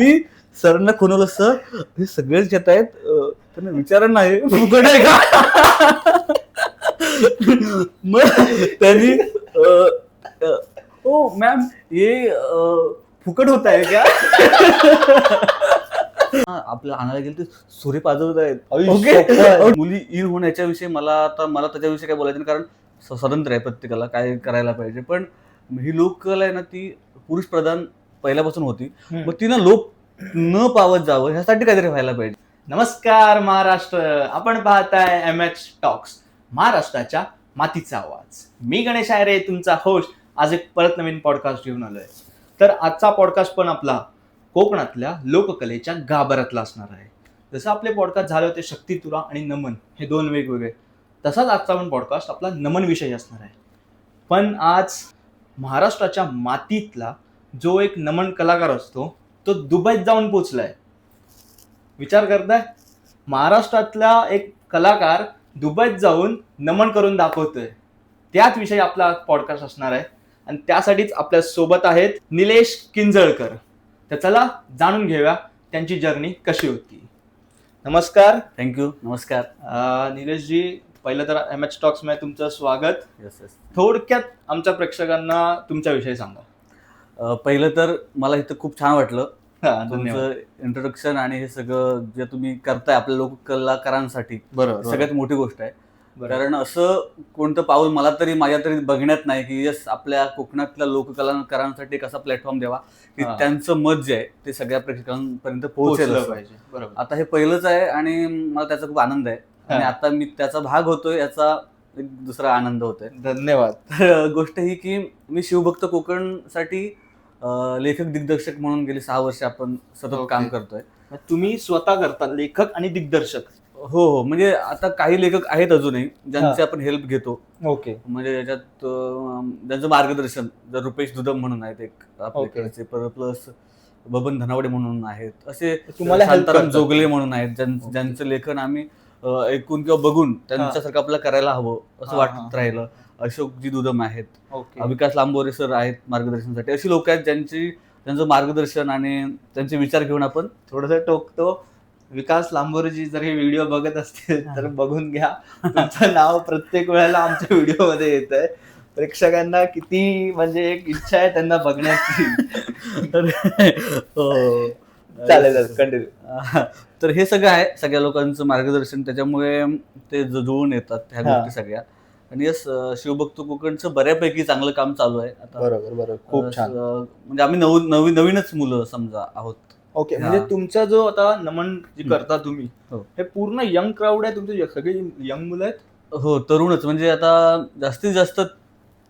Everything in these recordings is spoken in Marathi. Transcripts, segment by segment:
मी सरांना खुणवलं, सर हे सगळेच घेत आहेत, त्यांना विचारा नाही फुकट आहे का. मग त्यांनी ओ मॅम ये फुकट होत आहे क्या. आपल्याला आणायला गेले ते सुरे पाजवत आहेत. ओके, मुली इन होण्याच्या विषयी मला त्याच्याविषयी काय बोलायचं नाही, कारण स्वतंत्र आहे प्रत्येकाला काय करायला पाहिजे. पण ही लोककला आहे ना, ती पुरुष प्रधान पहिल्यापासून होती. मग ती ना लोक न पावत जावं ह्यासाठी काहीतरी व्हायला पाहिजे. नमस्कार महाराष्ट्र, आपण पाहताय MH टॉक्स, महाराष्ट्राच्या मातीचा आवाज. मी गणेश आयरे, तुमचा होस्ट. आज एक परत नवीन पॉडकास्ट घेऊन आलोय. तर आजचा पॉडकास्ट पण आपला कोकणातल्या लोककलेच्या गाभाऱ्यातला असणार आहे. जसं आपले पॉडकास्ट झाले होते शक्तितुरा आणि नमन, हे दोन वेगवेगळे, तसाच आजचा पण पॉडकास्ट आपला नमन विषयी असणार आहे. पण आज महाराष्ट्राच्या मातीतला जो एक नमन कलाकार असतो तो दुबईत जाऊन पोचलाय. विचार करताय, महाराष्ट्रातला एक कलाकार दुबईत जाऊन नमन करून दाखवतोय. त्याच विषयी आपला पॉडकास्ट असणार आहे आणि त्यासाठीच आपल्या सोबत आहेत निलेश किंजळकर. तर चला जाणून घेऊया त्यांची जर्नी कशी होती. नमस्कार. थँक्यू. नमस्कार निलेशजी, पहिलं तर MH टॉक्स मध्ये तुमचं स्वागत. येस. थोडक्यात आमच्या प्रेक्षकांना तुमच्याविषयी सांगा. पहिलं तर मला इथं खूप छान वाटलं धन्यवाद. तुमचं इंट्रोडक्शन आणि हे सगळं जे तुम्ही करताय आपल्या लोककलाकारांसाठी. बरोबर, सगळ्यात मोठी गोष्ट आहे. कारण असं कोणतं पाऊल मला तरी माझ्या तरी बघण्यात नाही की यस आपल्या कोकणातल्या लोककलाकारांसाठी कसा प्लॅटफॉर्म द्यावा की त्यांचं मत जे आहे ते सगळ्या प्रेक्षकांपर्यंत पोहोचलं पाहिजे. बरोबर. आता हे पहिलंच आहे आणि मला त्याचा खूप आनंद आहे आणि आता मी त्याचा भाग होतोय, याचा एक दुसरा आनंद होतोय. धन्यवाद. गोष्ट ही की मी शिवभक्त कोकणसाठी लेखक दिग्दर्शक म्हणून गेली 6 वर्ष आपण सतत काम करतोय. तुम्ही स्वतः करता, लेखक आणि दिग्दर्शक? हो, म्हणजे आता काही लेखक आहेत अजूनही ज्यांचे आपण हेल्प घेतो. ओके. म्हणजे याच्यात ज्यांचं मार्गदर्शन, जर रुपेश दुदम म्हणून आहेत एक आपल्याकडचे, प्लस बबन धनावडे म्हणून आहेत, असे तुम्हाला शांताराम जोगले म्हणून आहेत ज्यांचं लेखन आम्ही ऐकून किंवा बघून त्यांच्यासारखं आपल्याला करायला हवं असं वाटत राहिलं. अशोकजी दुदम आहेत, विकास लांबोरे सर आहेत मार्गदर्शनासाठी. अशी लोक आहेत त्यांचं मार्गदर्शन आणि त्यांचे विचार घेऊन आपण थोडंसं टोकतो. विकास लांबोरेजी जर हे व्हिडिओ बघत असतील तर बघून घ्या, तुमचं नाव प्रत्येक वेळेला आमच्या व्हिडिओ मध्ये येत आहे. प्रेक्षकांना किती म्हणजे एक इच्छा आहे त्यांना बघण्याची. चालेल, कंटिन्यू. तर हे सगळं आहे, सगळ्या लोकांचं मार्गदर्शन, त्याच्यामुळे ते जुळून येतात ह्या गोष्टी सगळ्या. आणि यस, शिवभक्त कोकणचं बऱ्यापैकी चांगलं काम चालू आहे आता. बरोबर, खूप छान. म्हणजे आम्ही नवीनच मुलं समजा आहोत. ओके. म्हणजे तुमचा जो आता नमन जे करता तुम्ही, हे पूर्ण यंग क्राऊड आहे तुमचे, सगळे यंग मुलं आहेत? हो, तरुणच. म्हणजे आता जास्तीत जास्त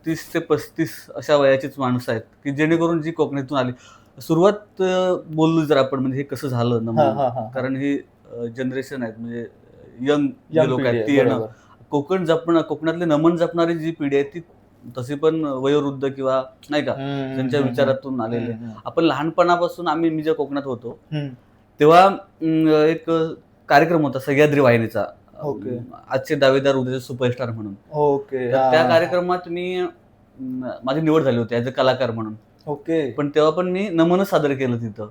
30 ते 35 अशा वयाचीच माणसं आहेत की जेणेकरून जी कोकणातून आली. सुरुवात बोललो जर आपण, म्हणजे हे कसं झालं नमन, कारण हे जनरेशन आहेत, म्हणजे यंग लोक आहेत ती येणं. कोकणातले नमन जपणारी जी पिढी आहे ती तशी पण वयोवृद्ध किंवा नाही का त्यांच्या विचारातून आलेले. आपण लहानपणापासून मी जेव्हा कोकणात होतो तेव्हा एक कार्यक्रम होता सह्याद्री वाहिनीचा, आजचे दावेदार उद्याचे सुपरस्टार म्हणून. ओके. त्या कार्यक्रमात माझी निवड झाली होती ऍज अ कलाकार म्हणून. ओके. पण तेव्हा पण मी नमनच सादर केलं तिथं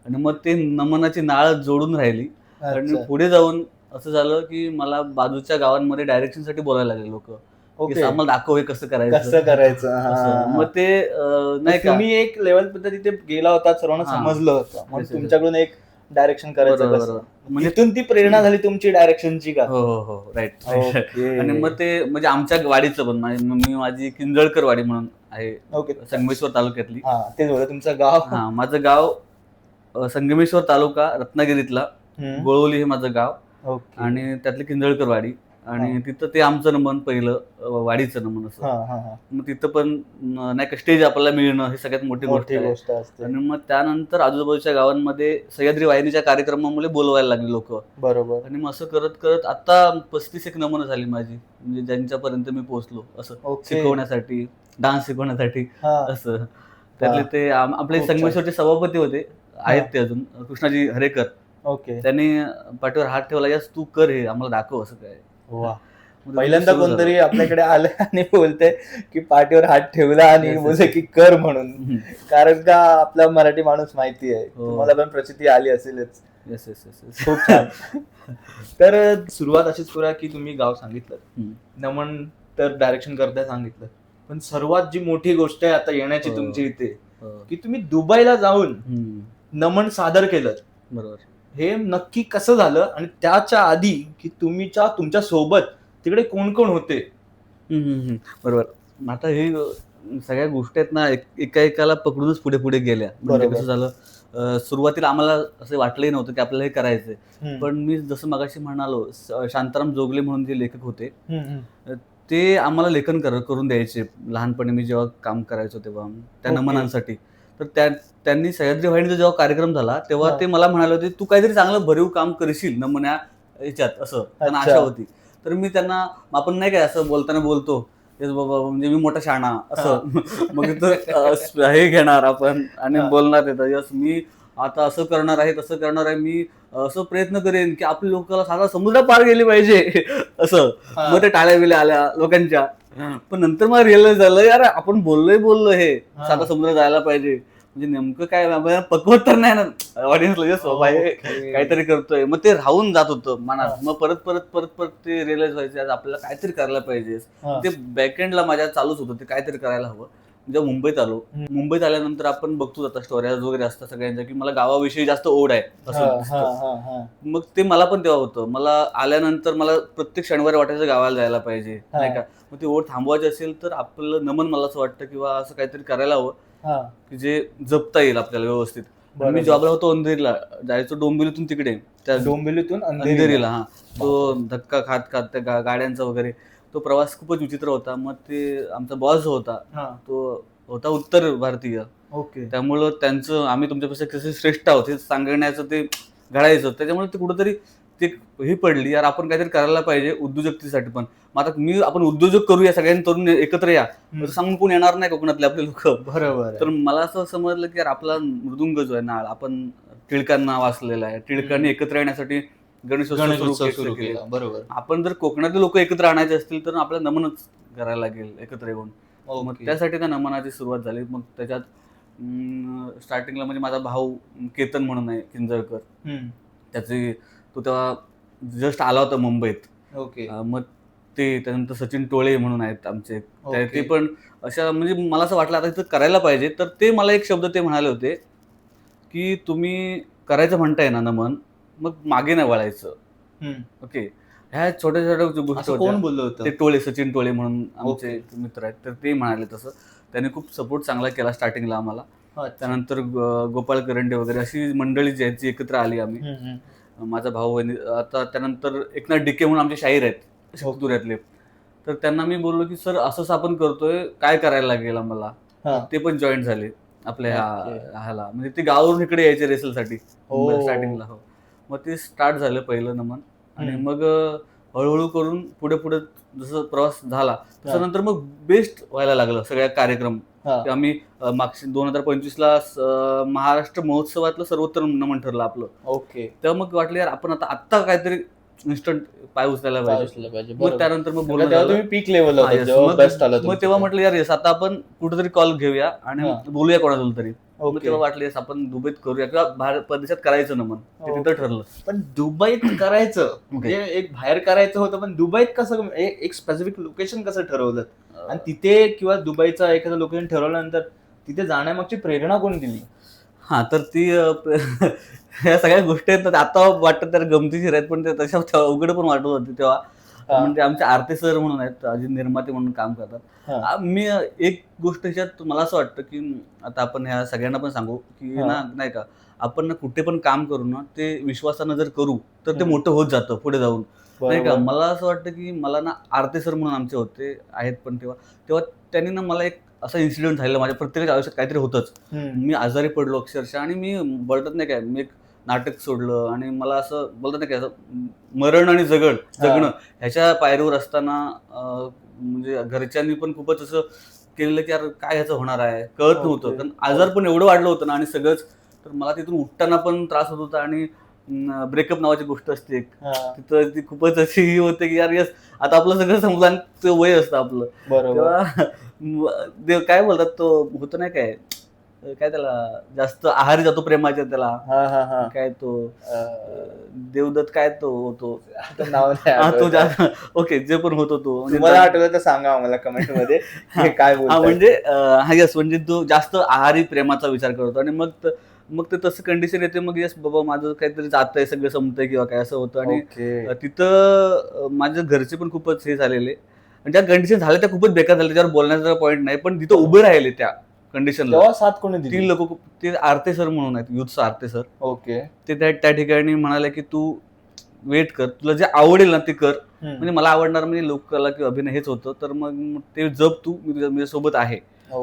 आणि मग ते नमनाची नाळ जोडून राहिली. आणि पुढे जाऊन असं झालं की मला बाजूच्या गावांमध्ये डायरेक्शन साठी बोलायला लागले लोक, आम्हाला दाखव हे कसं करायचं. मग ते नाही का, तुम्ही एक लेवल पद्धती तिथे गेला होता, सर्वांना समजलं होतं, मग तुमच्याकडून एक डायरेक्शन करायचं. म्हणजे इथून ती प्रेरणा झाली तुमची डायरेक्शनची का? हो, राईट. आणि मग ते म्हणजे आमच्या वाडीचं पण, मी माझी किंजळकर वाडी म्हणून आहे संगमेश्वर तालुक्यातली. तेच बोला, तुमचं गाव? माझं गाव संगमेश्वर तालुका, रत्नागिरीतला गोळवली हे माझं गाव. आणि त्यातली किंजळकर वाडी. आणि तिथं ते आमचं नमन पहिलं वाडीचं नमन असं. मग तिथं पण नाही का स्टेज आपल्याला मिळणं हे सगळ्यात मोठी गोष्ट असते. आणि मग त्यानंतर आजूबाजूच्या गावांमध्ये सह्याद्री वाहिनीच्या कार्यक्रमामुळे बोलवायला लागले लोक. बरोबर. आणि मग असं करत करत आता 35 एक नमन झाली माझी, म्हणजे ज्यांच्यापर्यंत मी पोहोचलो असं शिकवण्यासाठी, डान्स शिकवण्यासाठी असं. त्यातले ते आपले संगमेश्वरचे सभापती होते, आहेत ते अजून, कृष्णाजी हरेकर. ओके. त्यांनी पाठीवर हात ठेवला, यस तू कर, हे आम्हाला दाखव असं काय. पहिल्यांदा कोणतरी आपल्याकडे आलं आणि बोलतंय की पाठीवर हात ठेवला आणि बोलतंय की कर म्हणून. कारण का आपला मराठी माणूस माहिती आहे, तुम्हाला पण प्रचिती आली असेलच. Yes yes yes. खूप छान. तर सुरुवात अशीच करूया की तुम्ही गाव सांगितलं, नमन तर डायरेक्शन करताय सांगितलं, पण सर्वात जी मोठी गोष्ट आहे आता येण्याची तुमची इथे की तुम्ही दुबईला जाऊन नमन सादर केलं. बरोबर. हे नक्की कसं झालं आणि त्याच्या आधी की तुमच्या सोबत तिकडे कोण कोण होते? बरोबर. आता हे सगळ्या गोष्टी आहेत ना एका एकाला पकडूनच पुढे पुढे गेल्या. म्हणजे कसं झालं, सुरुवातीला आम्हाला असं वाटलंही नव्हतं की आपल्याला हे करायचंय. पण मी जसं मगाशी म्हणालो, शांताराम जोगले म्हणून जे लेखक होते ते आम्हाला लेखन करून द्यायचे लहानपणी मी जेव्हा काम करायचो तेव्हा त्या नमनांसाठी. तर त्यांनी सह्याद्री वाहिनीचा जेव्हा कार्यक्रम झाला तेव्हा ते मला म्हणाले होते, तू काहीतरी चांगलं भरीव काम करशील नमना याच्यात, असं त्यांना आशा होती. तर मी त्यांना, आपण नाही काय असं बोलताना बोलतो बाबा म्हणजे मी मोठा शाणा असं, मग हे घेणार आपण आणि बोलणार येतं, यस मी आता असं करणार आहे तसं करणार आहे, मी असं प्रयत्न करेन की आपल्या लोकांना साधा समुद्र पार गेली पाहिजे असं. मग ते टाळ्या बिल्या आल्या लोकांच्या. पण नंतर मला रिअलाइज झालं, यार आपण बोललो हे साधा समुद्र जायला पाहिजे, म्हणजे नेमकं काय पकवत तर नाही ना ऑडियन्सला, काहीतरी करतोय. मग ते राहून जात होतं मनात. मग परत परत परत परत ते रिअलाइज व्हायचे आज आपल्याला काहीतरी करायला पाहिजे. ते बॅकएंडला माझ्या चालूच होतं ते काहीतरी करायला हवं. जेव्हा मुंबईत आलो, मुंबईत आल्यानंतर आपण बघतो आता स्टोऱ्या वगैरे असतात सगळ्यांच्या की मला गावाविषयी जास्त ओढ आहे असं. मग ते मला पण तेव्हा होतं. मला आल्यानंतर मला प्रत्येक शनिवारी वाटायचं गावाला जायला पाहिजे, नाही का. मग ती ओढ थांबवायची असेल तर आपलं नमन, मला असं वाटतं किंवा असं काहीतरी करायला हवं की जे जपता येईल आपल्याला व्यवस्थित. मी जॉबला होतो अंधेरीला, जायचो डोंबिवलीतून तिकडे, त्या डोंबिवलीतून अंधेरीला. हा, तो धक्का खात खात त्या गाड्यांचा वगैरे तो प्रवास खूपच विचित्र होता. मग ते आमचा बॉस जो होता तो होता उत्तर भारतीय. ओके. त्यामुळं त्यांचं आम्ही तुमच्यापेक्षा कसे श्रेष्ठ आहोत हे सांगण्याचं ते घडायचं. त्याच्यामुळे ते कुठंतरी ते ही पडली, यार आपण काहीतरी करायला पाहिजे उद्योजकतेसाठी पण. मग आता आपण उद्योजक करूया, सगळ्यांनी तरुण एकत्र या, सांगून कोण येणार नाही कोकणातले आपले लोक. बरोबर. तर मला असं समजलं की यार आपला मृदुंग जो आहे नाळ, आपण टिळकांना वाचलेला आहे, टिळकांनी एकत्र येण्यासाठी गणेशोत्सव सुरू केला. बरोबर. आपण जर कोकणातले लोक एकत्र आणायचे असतील तर आपल्याला नमनच करायला लागेल एकत्र येऊन. मग त्यासाठी त्या नमनाची सुरुवात झाली. मग त्याच्यात स्टार्टिंगला म्हणजे माझा भाऊ केतन म्हणून आहे किंजळकर, त्याचे तो तेव्हा जस्ट आला होता मुंबईत. ओके. मग ते त्यानंतर सचिन टोळे म्हणून आहेत आमचे, ते पण अशा, म्हणजे मला असं वाटलं आता इथं करायला पाहिजे. तर ते मला एक शब्द ते म्हणाले होते की तुम्ही करायचं म्हणताय ना नमन, मग मागे नाही वळायचं. ओके. ह्या छोट्या छोट्या गोष्टी कोण बोललो होतं? ते टोळे, सचिन टोळे म्हणून आमचे मित्र आहेत. तर ते म्हणाले तसं. त्यांनी खूप सपोर्ट चांगला केला स्टार्टिंगला आम्हाला. त्यानंतर गोपाळ करंडे वगैरे अशी मंडळी जी आहेत जी एकत्र आली आम्ही. माझा भाऊ, आता त्यानंतर एकनाथ डिके म्हणून आमचे शाहीर आहेत शेतकऱ्यातले. तर त्यांना मी बोललो की सर असंच आपण करतोय, काय करायला लागेल आम्हाला. ते पण जॉईन झाले आपल्या ह्याला, म्हणजे ते गावावरून इकडे यायचे रेसलसाठी स्टार्टिंगला. हो. मग ते स्टार्ट झालं पहिलं नमन. आणि मग हळूहळू करून पुढे पुढे जसं प्रवास झाला तसं नंतर मग बेस्ट व्हायला लागलं सगळ्या कार्यक्रम. आम्ही मागच्या 2025ला महाराष्ट्र महोत्सवातलं सर्वोत्तम नमन ठरलं आपलं. ओके. तेव्हा मग वाटलं यार आपण आता काहीतरी इन्स्टंट पाय उचलायला पाहिजे. मग त्यानंतर मग बोलणं पीक लेवल, मग तेव्हा म्हटलं यार येस आता आपण कुठेतरी कॉल घेऊया आणि बोलूया कोणाला तरी. मग तेव्हा वाटलं येस आपण दुबईत करूया किंवा परदेशात करायचं नमन, ते तिथं ठरलं. पण दुबईत करायचं म्हणजे एक बाहेर करायचं होतं, पण दुबईत कसं एक स्पेसिफिक लोकेशन कसं ठरवलं आणि तिथे किंवा दुबईचं एखादं लोकेशन ठरवल्यानंतर तिथे जाण्यामागची प्रेरणा कोण दिली? हा, तर ती ह्या सगळ्या गोष्टी आहेत आता वाटत तर गमतीशीर आहेत, पण ते तशा अवघड पण वाटत होते तेव्हा. म्हणजे आमचे आरती सर म्हणून आहेत, अजित निर्माते म्हणून काम करतात. मी एक गोष्ट ह्याच्यात मला असं वाटतं की आता आपण ह्या सगळ्यांना पण सांगू की ना, नाही का, आपण ना कुठे पण काम करू ना ते विश्वासानं जर करू तर ते मोठं होत जातं पुढे जाऊन, नाही का. मला असं वाटतं की मला ना आरती सर म्हणून आमचे होते आहेत, पण तेव्हा त्यांनी ना मला एक असा इन्सिडेंट झालेला माझ्या प्रत्येकाच्या आयुष्यात काहीतरी होतंच. मी आजारी पडलो अक्षरशः आणि मी बोलतात नाही काय, मी एक नाटक सोडलं आणि मला असं बोलतात नाही काय, मरण आणि जगणं ह्याच्या पायरीवर असताना म्हणजे घरच्यांनी पण खूपच असं केलेलं की यार काय ह्याचं होणार आहे कळत नव्हतं. कारण आजार पण एवढं वाढलं होतं ना आणि सगळंच. तर मला तिथून उठताना पण त्रास होत होता आणि ब्रेकअप नावाची गोष्ट असते एक, हा, तिथं ती खूपच अशी ही होते की यार यस आता आपलं सगळं समजायचं वय असतं आपलं, बरोबर. तेव्हा काय बोलतात तो होतो नाही काय काय त्याला जास्त आहारी जातो प्रेमाच्या त्याला, हा हा हा. काय तो देवदत्त काय तो होतो, आता नाव नाही हा तो आठवत. जास्त ओके जे पण होतो तो म्हणजे तुम्हाला आठवलं तर सांगा मला कमेंट मध्ये हे काय हा बोलताय. म्हणजे हा यस म्हणजे तो जास्त आहारी प्रेमाचा विचार करतो आणि मग ते तसं कंडिशन येते, मग यस बाबा माझं काहीतरी जातंय सगळं संपतंय किंवा काय असं होतं. आणि ओके. तिथं माझ्या घरचे पण खूपच हे झालेले आणि ज्या कंडिशन झाल्या त्या खूपच बेकार झाल्या, त्याच्यावर बोलण्याचा पॉईंट नाही, पण तिथं उभे राहिले त्या कंडिशनला तेव्हा साथ कोणी दिली? 3 लोक. ते आरते सर म्हणून आहेत, युथचं आरते सर. ओके. ते त्या ठिकाणी म्हणाले की तू वेट कर, तुला जे आवडेल ना ते कर. म्हणजे मला आवडणार म्हणजे लोककला किंवा अभिनय हेच होतं, तर मग ते जप तू, मी तुझ्या सोबत आहे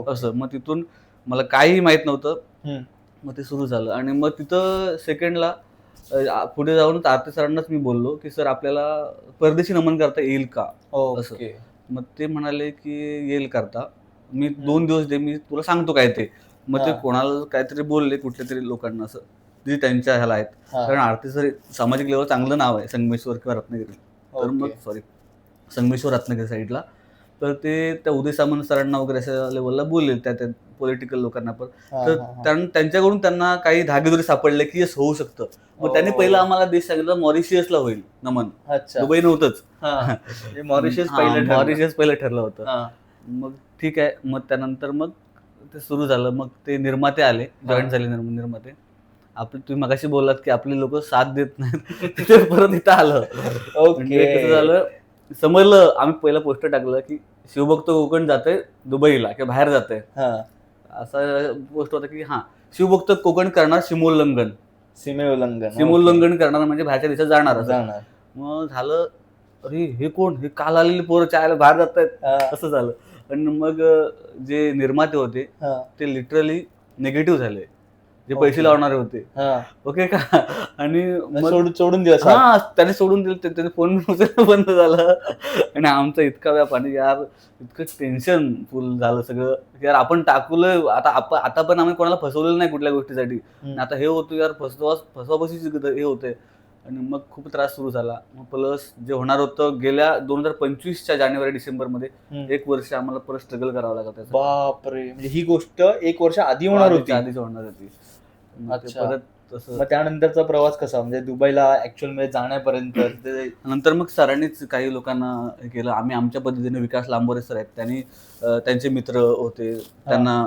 असं. मग तिथून मला काहीही माहित नव्हतं, मग ते सुरू झालं. आणि मग तिथं सेकंडला पुढे जाऊन आरती सरांनाच मी बोललो की सर आपल्याला परदेशी नमन करता येईल का असं. ओके. मग ते म्हणाले की येईल करता, मी 2 दिवस दे, मी तुला सांगतो काय ते. मग ते कोणाला काहीतरी बोलले कुठल्या तरी लोकांना असं जे त्यांच्या ह्याला आहेत, कारण आरती सर सामाजिक लेवल चांगलं नाव आहे संगमेश्वर किंवा रत्नागिरी, तर मग सॉरी संगमेश्वर रत्नागिरी साईडला. तर ते त्या उदय सामंत सरांना वगैरे अशा लेवलला बोलले, त्या पॉलिटिकल लोकांना पण. तर त्यांच्याकडून त्यांना काही धागेदोरे सापडले की येस होऊ शकतं. मग त्यांनी पहिलं आम्हाला देश सांगितलं मॉरिशियसला होईल नमन, दुबई नव्हतंच. मॉरिशियस पहिलं ठरलं होतं. मग ठीक आहे, मग त्यानंतर मग ते सुरू झालं. मग ते निर्माते आले, जॉईन झाले निर्माते. तुम्ही मगाशी बोललात की आपले लोक साथ देत नाहीत, ते परत इथं आलं. म्हणजे कसं झालं समजलं, आम्ही पहिलं पोस्टर टाकलं की शिवभक्त कोकण जाते दुबईला किंवा बाहेर जाते, असा पोस्ट होता की हा शिवभक्त कोकण करणार सीमोल्लंघन करणार म्हणजे बाहेरच्या देशात जाणार असं. मग झालं अरे हे कोण, हे काल आलेले पोरं चायला बाहेर जात आहेत असं झालं. आणि मग जे निर्माते होते ते लिटरली निगेटिव्ह झाले, जे पैसे लावणारे होते. ओके का, आणि सोडून दिलं. हा त्याने सोडून दिलं, त्याने फोन बंद झालं. आणि आमचा इतका व्याप आणि यार इतकं टेन्शन फुल झालं सगळं, यार आपण टाकलं आता पण आम्ही कोणाला फसवलेलं नाही कुठल्या गोष्टीसाठी, आता हे होतं यार फसवाफसवीच हे होते. आणि मग खूप त्रास सुरू झाला. मग प्लस जे होणार होतं गेल्या 2025च्या जानेवारी डिसेंबरमध्ये 1 वर्ष आम्हाला परत स्ट्रगल करावं लागत त्याचं. बापरे, म्हणजे ही गोष्ट 1 वर्ष आधी होणार होती. आधीच होणार होती. परत मग त्यानंतरचा प्रवास कसा, म्हणजे दुबईला ऍक्च्युअल मध्ये जाण्यापर्यंत? नंतर मग सरांनीच काही लोकांना हे केलं. आम्ही आमच्या पद्धतीने, विकास लांबोरे सर आहेत, त्यांनी त्यांचे मित्र होते त्यांना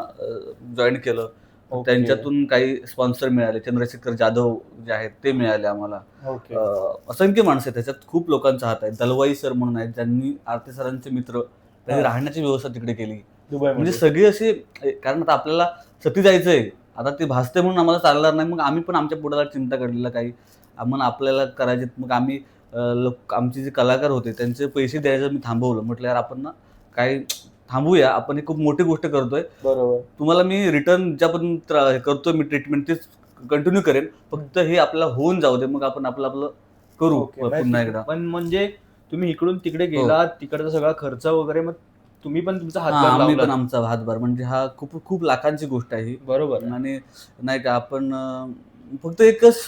जॉईन केलं. त्यांच्यातून काही स्पॉन्सर मिळाले, चंद्रशेखर जाधव जे आहेत ते मिळाले आम्हाला. असंख्य माणसं आहेत त्याच्यात, खूप लोकांचा हात आहे. दलवाई सर म्हणून आहेत, ज्यांनी आरती सरांचे मित्र, त्यांनी राहण्याची व्यवस्था तिकडे केली. म्हणजे सगळे असे, कारण आता आपल्याला सती जायचंय, आता ते भासते म्हणून आम्हाला चालणार नाही, मग आम्ही पण आमच्या पुढाला चिंता काढलेला काही आम्हाला आपल्याला करायचे. मग आम्ही आमचे जे कलाकार होते त्यांचे पैसे द्यायचं मी थांबवलं. म्हटलं यार आपण ना काही थांबूया, आपण ही खूप मोठी गोष्ट करतोय. बरोबर, तुम्हाला मी रिटर्न ज्या पण करतोय मी ट्रीटमेंट तेच कंटिन्यू करेन, फक्त हे आपल्याला होऊन जाऊ दे, मग आपण आपलं करू पुन्हा एकदा. पण म्हणजे तुम्ही इकडून तिकडे गेलात, तिकडचा सगळा खर्च वगैरे, मग तुम्ही पण तुमचा हातभार आम्ही लावला? पण आमचा हातभार, म्हणजे हा खूप खूप लाखांची गोष्ट आहे ही. बरोबर. आणि नाही का आपण फक्त एकच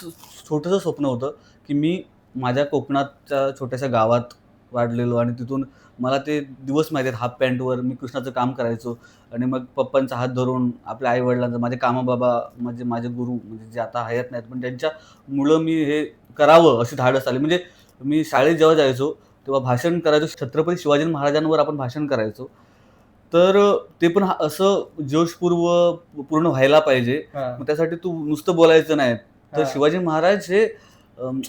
छोटंसं स्वप्न होतं की मी माझ्या कोकणाच्या छोट्याशा गावात वाढलेलो आणि तिथून मला ते दिवस माहिती आहेत, हाफ पॅन्टवर मी कृष्णाचं काम करायचो. आणि मग पप्पांचा हात धरून आपल्या आई वडिलांचा, माझे कामाबाबा म्हणजे माझे गुरु, म्हणजे जे आता हयात नाहीत पण त्यांच्या मुलं मी हे करावं अशी धाडस आली. म्हणजे मी शाळेत जेव्हा जायचो तेव्हा भाषण करायचो, छत्रपती शिवाजी महाराजांवर आपण भाषण करायचो. तर ते पण असं जोशपूर्ण व्हायला पाहिजे. मग त्यासाठी तू नुसतं बोलायचं नाही. तर शिवाजी महाराज हे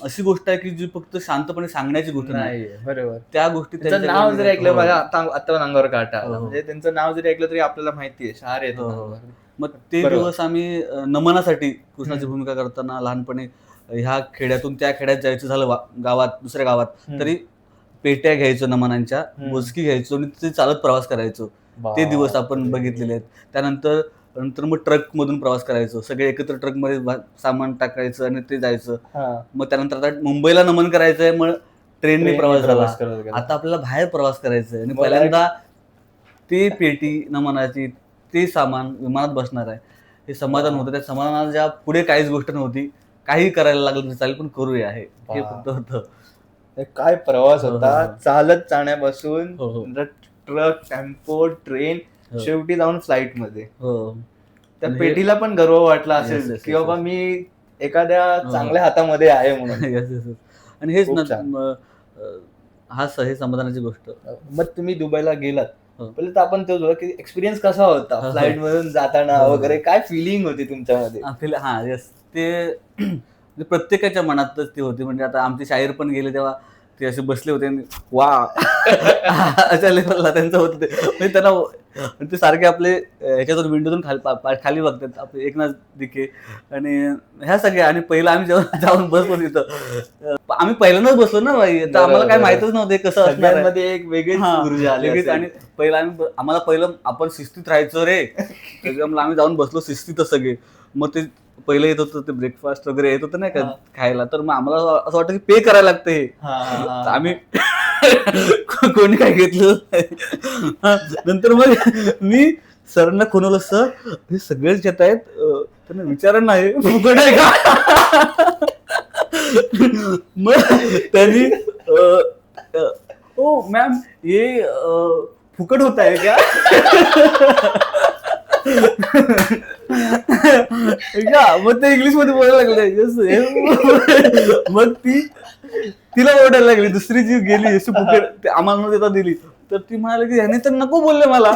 अशी गोष्ट आहे की जी फक्त शांतपणे सांगण्याची गोष्ट नाही. बरोबर, त्या गोष्टी त्यांचं नाव जरी ऐकलं, माझ्या आता अंगावर काटा आला. म्हणजे त्यांचं नाव जरी ऐकलं तरी आपल्याला माहिती आहे, शहर येतो. मग ते दिवस आम्ही नमनासाठी कृष्णाची भूमिका करताना लहानपणी ह्या खेड्यातून त्या खेड्यात जायचं झालं गावात, दुसऱ्या गावात, तरी पेट्या घ्यायचो नमनांच्या, मोजकी घ्यायचो आणि ते चालत प्रवास करायचो. ते दिवस आपण बघितलेले आहेत. त्यानंतर मग ट्रक मधून प्रवास करायचो, सगळे एकत्र ट्रक मध्ये सामान टाकायचं आणि ते जायचं. मग त्यानंतर आता मुंबईला नमन करायचंय, मग ट्रेनने प्रवास झाला. आता आपल्याला बाहेर प्रवास करायचंय आणि पहिल्यांदा ते पेटी नमनाची, ते सामान विमानात बसणार आहे, हे समाधान होतं. त्या समाधानाच्या पुढे काहीच गोष्ट नव्हती. काही करायला लागलं तरी चालेल पण करूया हे फक्त होतं. काय प्रवास होता, हो. चालत जाण्यापासून हो. ट्रक, टेम्पो, ट्रेन, हो. शेवटी जाऊन फ्लाईट मध्ये. हो. त्या आणि पेटीला पण गर्व वाटला Yes, असेल yes, की yes, बाबा yes. मी एखाद्या हो. चांगल्या हातामध्ये आहे म्हणून. Yes, yes, yes. आणि हेच खूप ना छान. हे समाधानाची गोष्ट. मग तुम्ही दुबईला गेलात, हो. पहिले तर आपण तो की एक्सपिरियन्स कसा होता हो. फ्लाईट मधून जाताना हो. वगैरे, काय फिलिंग होती तुमच्यामध्ये? येस ते म्हणजे प्रत्येकाच्या मनातच ती होती. म्हणजे आता आमचे शाहीर पण गेले तेव्हा ते असे बसले होते आणि वा अशा लेवलला त्यांचं होतं ते. म्हणजे त्यांना ते सारखे आपले ह्याच्यातून विंडोतून खाली बघतात आपले एकनाथ दिके आणि ह्या सगळ्या. आणि पहिलं आम्ही जेव्हा जाऊन बसलो तिथं आम्ही पहिल्यांदाच बसलो ना बाई, तर आम्हाला काय माहितच नव्हतं हे कसं असणार आहे. सगळ्यांमध्ये एक वेगळीच हा, ऊर्जा आली लगेच. असेल. आणि आम्हाला पहिलं आपण शिस्तीत राहायचं रे, त्याच्यामुळे आम्ही जाऊन बसलो शिस्तीतच सगळे. मग ते पहिलं येत होतं ते ब्रेकफास्ट वगैरे येत होतं नाही का खायला, तर मग आम्हाला असं वाटतं की पे करायला लागतं हे. तर आम्ही कोणी काय घेतलं नंतर मग मी सरांना खुणवलं, सर हे सगळेच येत आहेत, त्यांना विचारा नाही फुकट आहे का. मग त्यांनी ओ मॅम हे फुकट होत आहे क्या. मग ते इंग्लिश मध्ये बोलायला लागले. मग तिला ओरडायला लागली, दुसरी जी गेली अशी फुकट आम्हाला देता दिली, तर ती म्हणाली की ह्याने तर नको बोलले मला.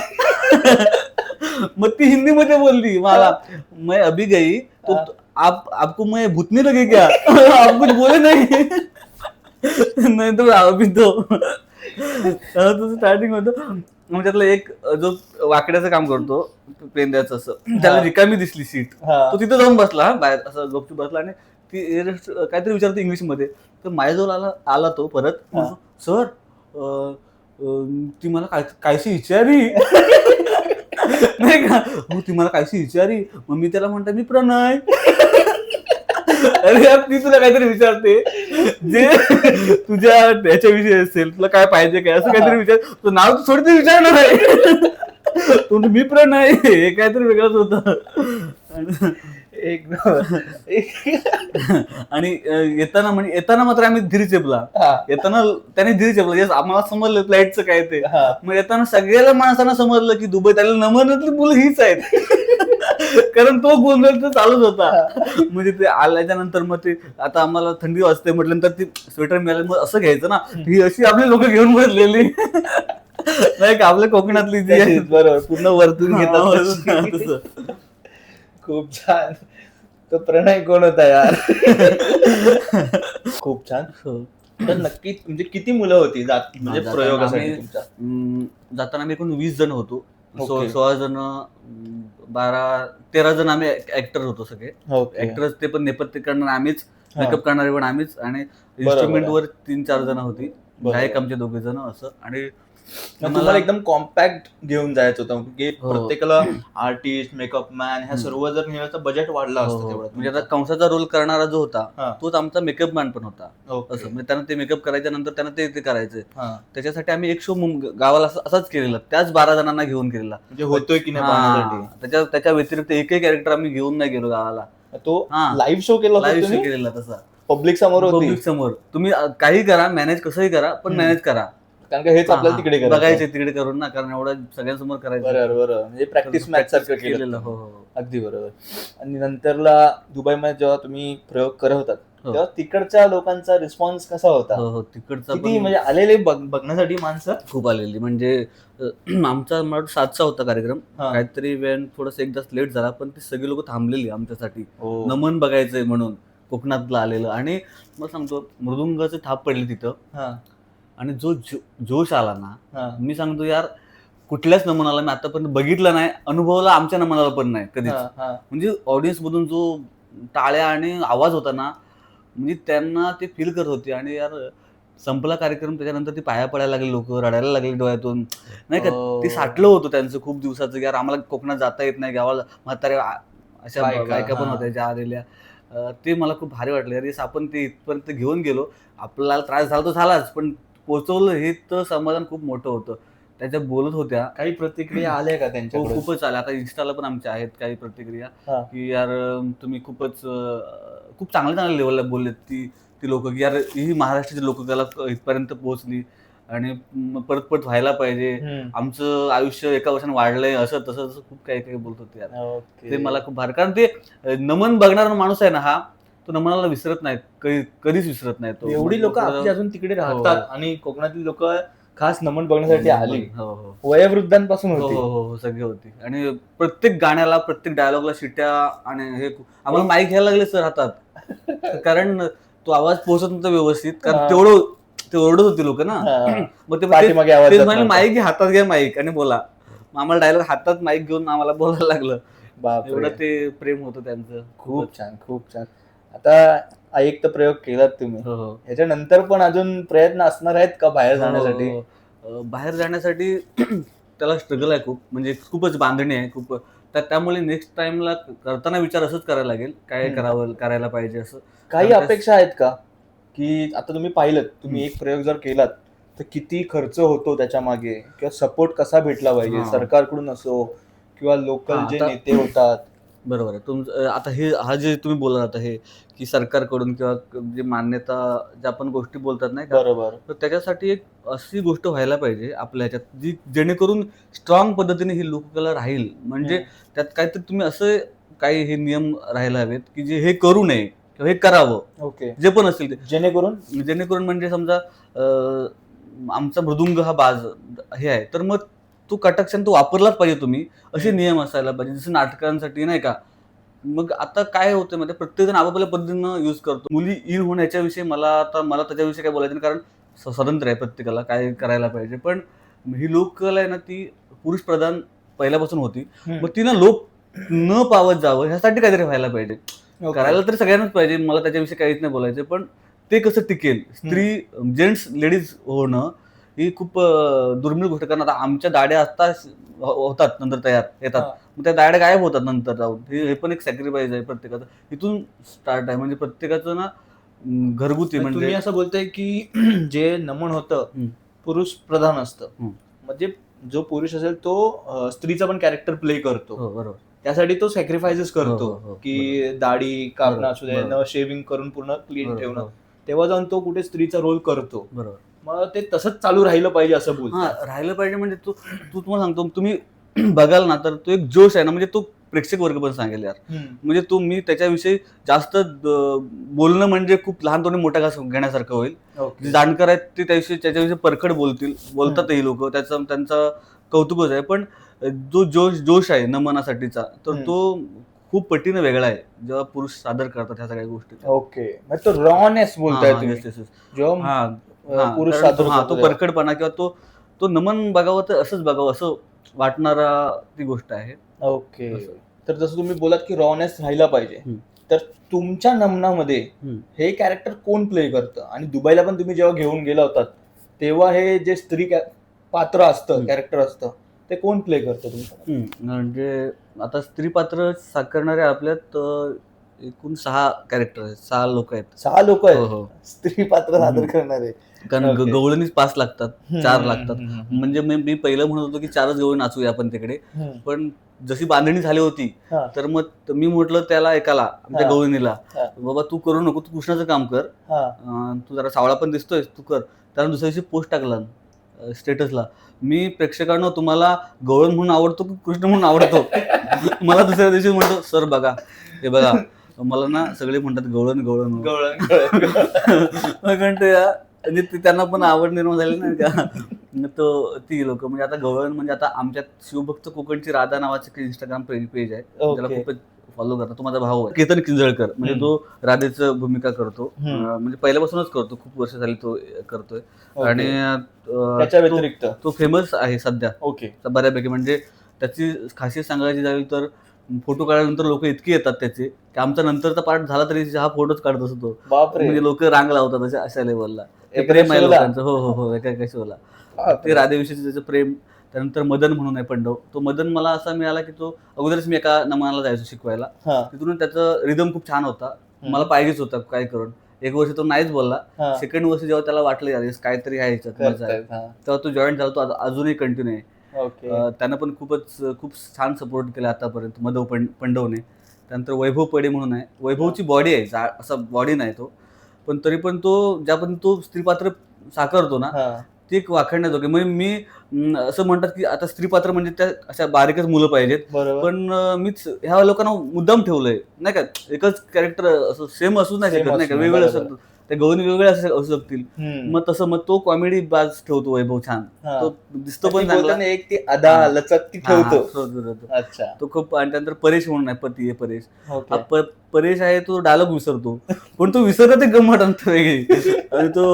मग ती हिंदी मध्ये बोलली मला, मैं अभी गई तो आपको मैं भूतनी लगे क्या. आप कुछ बोले नाही. नाही तो अभी तो तसं स्टार्टिंग होतं. मग त्यातलं एक जो वाकड्याचं काम करतो पेंद्याचं असं, त्याला रिकामी दिसली सीट, तो तिथं जाऊन बसला बाहेर असं गपचूप बसला आणि ती काहीतरी विचारतो इंग्लिश मध्ये. तर माझ्याजवळ आला तो परत, सर ती मला कायशी विचारी नाही का, हो ती मला कायशी विचारी. मग मी त्याला म्हणतो मी प्रणय. अरे यार ती तुला काहीतरी विचारते जे तुझ्या त्याच्याविषयी असेल, तुला काय पाहिजे काय असं काहीतरी विचार, तुझं नाव तू थोडी विचारणार आहे. तू मी प्रणय हे काहीतरी वेगळंच होतं. एक आणि येताना मात्र आम्ही धीर चेपला. येताना त्याने धीर चेपला, आम्हाला समजलं फ्लाईटचं काय ते. मग येताना सगळ्या माणसांना समजलं की दुबईत आलेली नमनातली मुलं हीच आहेत, कारण तो गोंधळ तर चालूच होता. म्हणजे ते आल्याच्या नंतर मग ते आता आम्हाला थंडी वाजते म्हटल्यानंतर ती स्वेटर मिळाली, मग असं घ्यायचं ना, ही अशी आपली लोक घेऊन बसलेली नाही का आपल्या कोकणातली जी आहे, बरोबर पूर्ण वरतून घेतात. खूप छान. तो प्रणय कोण होता यार. खूप छान. तर नक्की म्हणजे किती मुलं होती म्हणजे प्रयोगासाठी तुमच्या? जाताना आम्ही एकूण 20 जण होतो. 16 जण 13 जण आम्ही ऍक्टर होतो सगळे. ऍक्टर ते पण नेपथ्य करणार आम्हीच, मेकअप करणारे पण आम्हीच, आणि इन्स्ट्रुमेंट वर 3-4 जण होती, गायक आमचे 2 जण असं. आणि मला एकदम कॉम्पॅक्ट घेऊन जायचं होतं की प्रत्येकाला आर्टिस्ट, मेकअप मॅन ह्या सर्व जर नेण्याचं बजेट वाढलं असतं तेवढं. म्हणजे आता कंसाचा रोल करणारा जो होता तोच आमचा मेकअप मॅन पण होता असं. म्हणजे त्यांना ते मेकअप करायच्या नंतर त्यांना ते करायचं, त्याच्यासाठी आम्ही एक शो गावाला असाच केलेला, त्याच 12 जणांना घेऊन केलेला. म्हणजे होतोय की नाही त्याच्या व्यतिरिक्त एकही कॅरेक्टर आम्ही घेऊन नाही गेलो गावाला. तो लाईव्ह शो केलेला तसा पब्लिक समोर. तुम्ही काही करा, मॅनेज कसंही करा, पण मॅनेज करा, कारण का हेच आपल्याला तिकडे बघायचे तिकडे करून ना, कारण एवढं सगळ्यांसमोर करायचं. बरोबर, म्हणजे प्रॅक्टिस मॅच सारखं केलेलं. अगदी बरोबर. आणि नंतरला दुबईमध्ये जेव्हा तुम्ही प्रयोग करत होतात तेव्हा तिकडच्या लोकांचा रिस्पॉन्स कसा होता? तिकडचा म्हणजे आलेले बघण्यासाठी माणसं खूप आलेली. म्हणजे आमचा मला 7चा होता कार्यक्रम, काहीतरी वेळ थोडस एकदा लेट झाला, पण ती सगळी लोक थांबलेली आमच्यासाठी नमन बघायचंय म्हणून, कोकणातलं आलेलं. आणि मग सांगतो मृदुंगाचं थाप पडली तिथं, आणि जो जोश आला ना, मी सांगतो यार कुठल्याच नमुनाला मी आतापर्यंत बघितलं नाही, अनुभवला आमच्या नमुनाला पण नाही कधीच. म्हणजे ऑडियन्स मधून जो टाळ्या आणि आवाज होता ना, म्हणजे त्यांना ते फील करत होते. आणि यार संपला कार्यक्रम, त्याच्यानंतर ती पाया पडायला लागली, लोक रडायला लागले डोळ्यातून नाही का. ते साठलं होतं त्यांचं खूप दिवसाचं, यार आम्हाला कोकणात जाता येत नाही, गावाला म्हाताऱ्या अशा बायका पण होत्या ज्या आलेल्या. ते मला खूप भारी वाटलं यार, आपण ते इथपर्यंत घेऊन गेलो. आपल्याला त्रास झाला तो झालाच, पण पोहोचवलं हे तर समाधान खूप मोठं होतं. त्याच्या बोलत होत्या. काही प्रतिक्रिया आल्या का त्यांच्याकडून? खूपच आल्या. आता इन्स्टाला पण आमच्या आहेत काही प्रतिक्रिया हा. की यार तुम्ही खूपच खूप चांगल्या लेवलला बोललेत ती लोक की यार ही महाराष्ट्राची लोककला इथपर्यंत पोहोचली आणि परत परत व्हायला पाहिजे. आमचं आयुष्य एका वर्षाने वाढलंय असं तसं खूप काही काही बोलत होते यार. ओके. ते मला खूप भारी, कारण ते नमन बघणारा माणूस आहे ना हा, तो नमनाला विसरत नाही, कधीच विसरत नाही तो. एवढी लोक आपली अजून तिकडे राहतात आणि कोकणातील लोक खास नमन बघण्यासाठी आली. वयोवृद्धांपासून हो होती. हो हो सगळी होती. आणि प्रत्येक गाण्याला प्रत्येक डायलॉगला शिट्या आणि हे आम्हाला माईक घ्यायला लागले सर हातात, कारण तो आवाज पोहोचत नव्हता व्यवस्थित, कारण ते ओरडत होती लोक ना. मग ते माईक घ्या, हातात घ्या माईक आणि बोला. आम्हाला डायलॉग हातात माईक घेऊन आम्हाला बोलायला लागलं. एवढं ते प्रेम होतं त्यांचं. खूप छान, खूप छान. आता एक तर प्रयोग केलात तुम्ही, याच्यानंतर पण अजून प्रयत्न असणार आहेत का बाहेर जाण्यासाठी? बाहेर जाण्यासाठी त्याला स्ट्रगल आहे खूप, म्हणजे खूपच बांधणी आहे खूप. त्यामुळे नेक्स्ट टाइमला करताना विचार असंच करायला लागेल, काय करायला पाहिजे असं. काही अपेक्षा आहेत का की आता तुम्ही पाहिलं, तुम्ही एक प्रयोग जर केलात तर किती खर्च होतो त्याच्या मागे, किंवा सपोर्ट कसा भेटला पाहिजे सरकारकडून असो किंवा लोकल जे नेते होतात? बरोबर आहे तुमचं. आता हा जे तुम्ही बोलला आता हे की सरकारकडून किंवा जे मान्यता ज्या आपण गोष्टी बोलतात नाही का, बरोबर. तर त्याच्यासाठी एक अशी गोष्ट व्हायला पाहिजे आपल्या ह्याच्यात जी जेणेकरून स्ट्रॉंग पद्धतीने ही लोककला राहील. म्हणजे त्यात काहीतरी तुम्ही असं काही हे नियम राहायला हवेत की जे हे करू नये किंवा हे करावं. ओके. जे पण असेल ते जेणेकरून म्हणजे समजा आमचा मृदुंग हा बाज हे आहे, तर मग तो कटाक्षाने तो वापरलाच पाहिजे तुम्ही, असे नियम असायला पाहिजे. जसं नाटकांसाठी नाही का. मग आता काय होतं म्हणजे प्रत्येक जण आपापल्या पद्धतीनं यूज करतो. मुली इन होण्याच्या विषयी मला त्याच्याविषयी काय बोलायचं नाही, कारण स्वतंत्र आहे प्रत्येकाला काय करायला पाहिजे. पण ही लोककला आहे ना, ती पुरुष प्रधान पहिल्यापासून होती. मग ती ना लोक न पावत जावं ह्यासाठी काहीतरी व्हायला पाहिजे. करायला तर सगळ्यांनाच पाहिजे, मला त्याच्याविषयी काहीच नाही बोलायचं. पण ते कसं टिकेल, जेंट्स लेडीज होणं ही खूप दुर्मिळ गोष्ट. कारण आता आमच्या दाड्या आता होतात नंतर तयार येतात, मग त्या दाड्या गायब होतात नंतर जाऊन. हे पण एक सॅक्रिफाईस आहे प्रत्येकाचं. इथून स्टार्ट आहे, म्हणजे प्रत्येकाचं ना घरगुती. म्हणजे तुम्ही असं बोलताय की जे नमन होतं पुरुष प्रधान असतं, म्हणजे जो पुरुष असेल तो स्त्रीचा पण कॅरेक्टर प्ले करतो. बरोबर. त्यासाठी तो सॅक्रिफायसेस करतो की दाढी कापणं असू दे, न शेविंग करून पूर्ण क्लीन ठेवणं, तेव्हा जाऊन तो कुठे स्त्रीचा रोल करतो. बरोबर. मग ते तसंच चालू राहिलं पाहिजे असं बोलतो. राहिलं पाहिजे. म्हणजे तुम्हाला सांगतो, तुम्ही बघाल ना तर तो एक जोश आहे ना, म्हणजे तो प्रेक्षक वर्ग पण सांगेल यार. म्हणजे मी त्याच्याविषयी जास्त बोलणं म्हणजे खूप लहान तोंडी मोठा घास घेण्यासारखं होईल. जे जाणकार आहेत ते त्याच्याविषयी परखड बोलतात ही लोक, त्यांचा कौतुकच आहे. पण जो जोश आहे नमनासाठीचा, तर तो खूप पटीने वेगळा आहे जेव्हा पुरुष सादर करतात ह्या सगळ्या गोष्टी. ओके, मग तो रॉनेस बोलताय तुम्ही, पुरुष सादर तो परखडपणा किंवा तो नमन बघावं तर असंच बघावं असं वाटणारा ती गोष्ट आहे. ओके. तर जसं तुम्ही बोलात की रॉनेस राहिला पाहिजे, तर तुमच्या नमनामध्ये हे कॅरेक्टर कोण प्ले करतं? आणि दुबईला पण तुम्ही जेव्हा घेऊन गेला होतात तेव्हा हे जे स्त्री पात्र असतं, कॅरेक्टर असतं, ते कोण प्ले करतं तुमचं? म्हणजे आता स्त्री पात्र साकारणारे आपल्यात एकूण 6 कॅरेक्टर आहेत, 6 लोक आहेत. 6 लोक आहेत स्त्री पात्र सादर करणारे? कारण गवळणीच 5 लागतात, 4 लागतात. म्हणजे मी पहिलं म्हणत होतो की 4च गवळण नाचूया आपण तिकडे, पण जशी बांधणी झाली होती तर मग मी म्हटलं त्याला एकाला, आमच्या गवळणीला, बाबा तू करू नको, तू कृष्णाचं काम कर, तू जरा सावळा पण दिसतोय, तू कर. त्याला दुसऱ्या दिवशी पोस्ट टाकला स्टेटसला, मी प्रेक्षकांना तुम्हाला गवळण म्हणून आवडतो की कृष्ण म्हणून आवडतो. मला दुसऱ्या दिवशी म्हणतो, सर बघा हे बघा, मला ना सगळे म्हणतात गवळण गवळण म्हणजे त्यांना पण आवड निर्माण झाली नाही का. ती लोक म्हणजे आता गवळण म्हणजे आता आमच्यात शिवभक्त कोकणची राधा नावाचं इंस्टाग्राम पेज आहे, त्याला खूपच फॉलो करतो. तो माझा भाऊ आहे केतन किंजळकर, म्हणजे तो राधेचं भूमिका करतो, म्हणजे पहिल्यापासूनच करतो, खूप वर्ष झाली तो करतोय. आणि त्याच्या व्यतिरिक्त तो फेमस आहे सध्या बऱ्यापैकी. म्हणजे त्याची खासियत सांगायची झाली तर फोटो काढल्यानंतर लोक इतकी येतात त्याचे की आमचा नंतरचा पार्ट झाला तरी हा फोटोच काढत असतो. म्हणजे लोक रांग लावतात अशा लेवलला. ते प्रेम आहे लोकांचं. हो एका शोला ते राधेविषयीचं त्याचं प्रेम. त्यानंतर मदन म्हणून आहे पंडव, तो मदन मला असा मिळाला की तो अगोदरच मी एका नमनाला जायचो शिकवायला, तिथून त्याचं रिदम खूप छान होता, मला पाहिजेच होता काय करून. एक वर्ष तो नाहीच बोलला. हा. सेकंड वर्ष जेव्हा त्याला वाटलं यार काहीतरी आहे ह्याच्यात मजा आहे, करतायत, हा. तेव्हा तो जॉईन झाला. तो अजूनही कंटिन्यू आहे. ओके. त्यानं पण खूप छान सपोर्ट केला आतापर्यंत माधव पंडवने. त्यानंतर वैभव पडे म्हणून आहे. वैभवची बॉडी आहे, असं बॉडी नाही तो, पण तरी पण तो ज्यापर्यंत तो स्त्रीपात्र साकारतो ना, हा. ती एक वाखाणण्याजोगी. म्हणजे मी असं म्हणतात की आता स्त्रीपात्र म्हणजे त्या अशा बारीकच मुलं पाहिजेत, बरोबर. पण मीच ह्या लोकांना मुद्दाम ठेवलंय नाही का. एकच कॅरेक्टर असं सेम असू नाही Same शकत नाही का, असू वेगवेगळे बरोबर. असतात. त्या गवळणी वेगवेगळे असू शकतील. हम्म. मग तसं मग तो कॉमेडी बाज ठेवतो वैभव छान. हा. तो दिसतो ती पण चांगला. बोलताना एक ती अदा हा. लचक ती हा, हा, ठेवतो. ठेवतो. अच्छा. तो खूप. आणि त्यानंतर परेश म्हणून आहे, पती आहे परेश. ओके. हा परेश आहे, तो डायलॉग विसरतो, पण तो विसरला ते गंमत आणतो वेगळी. आणि तो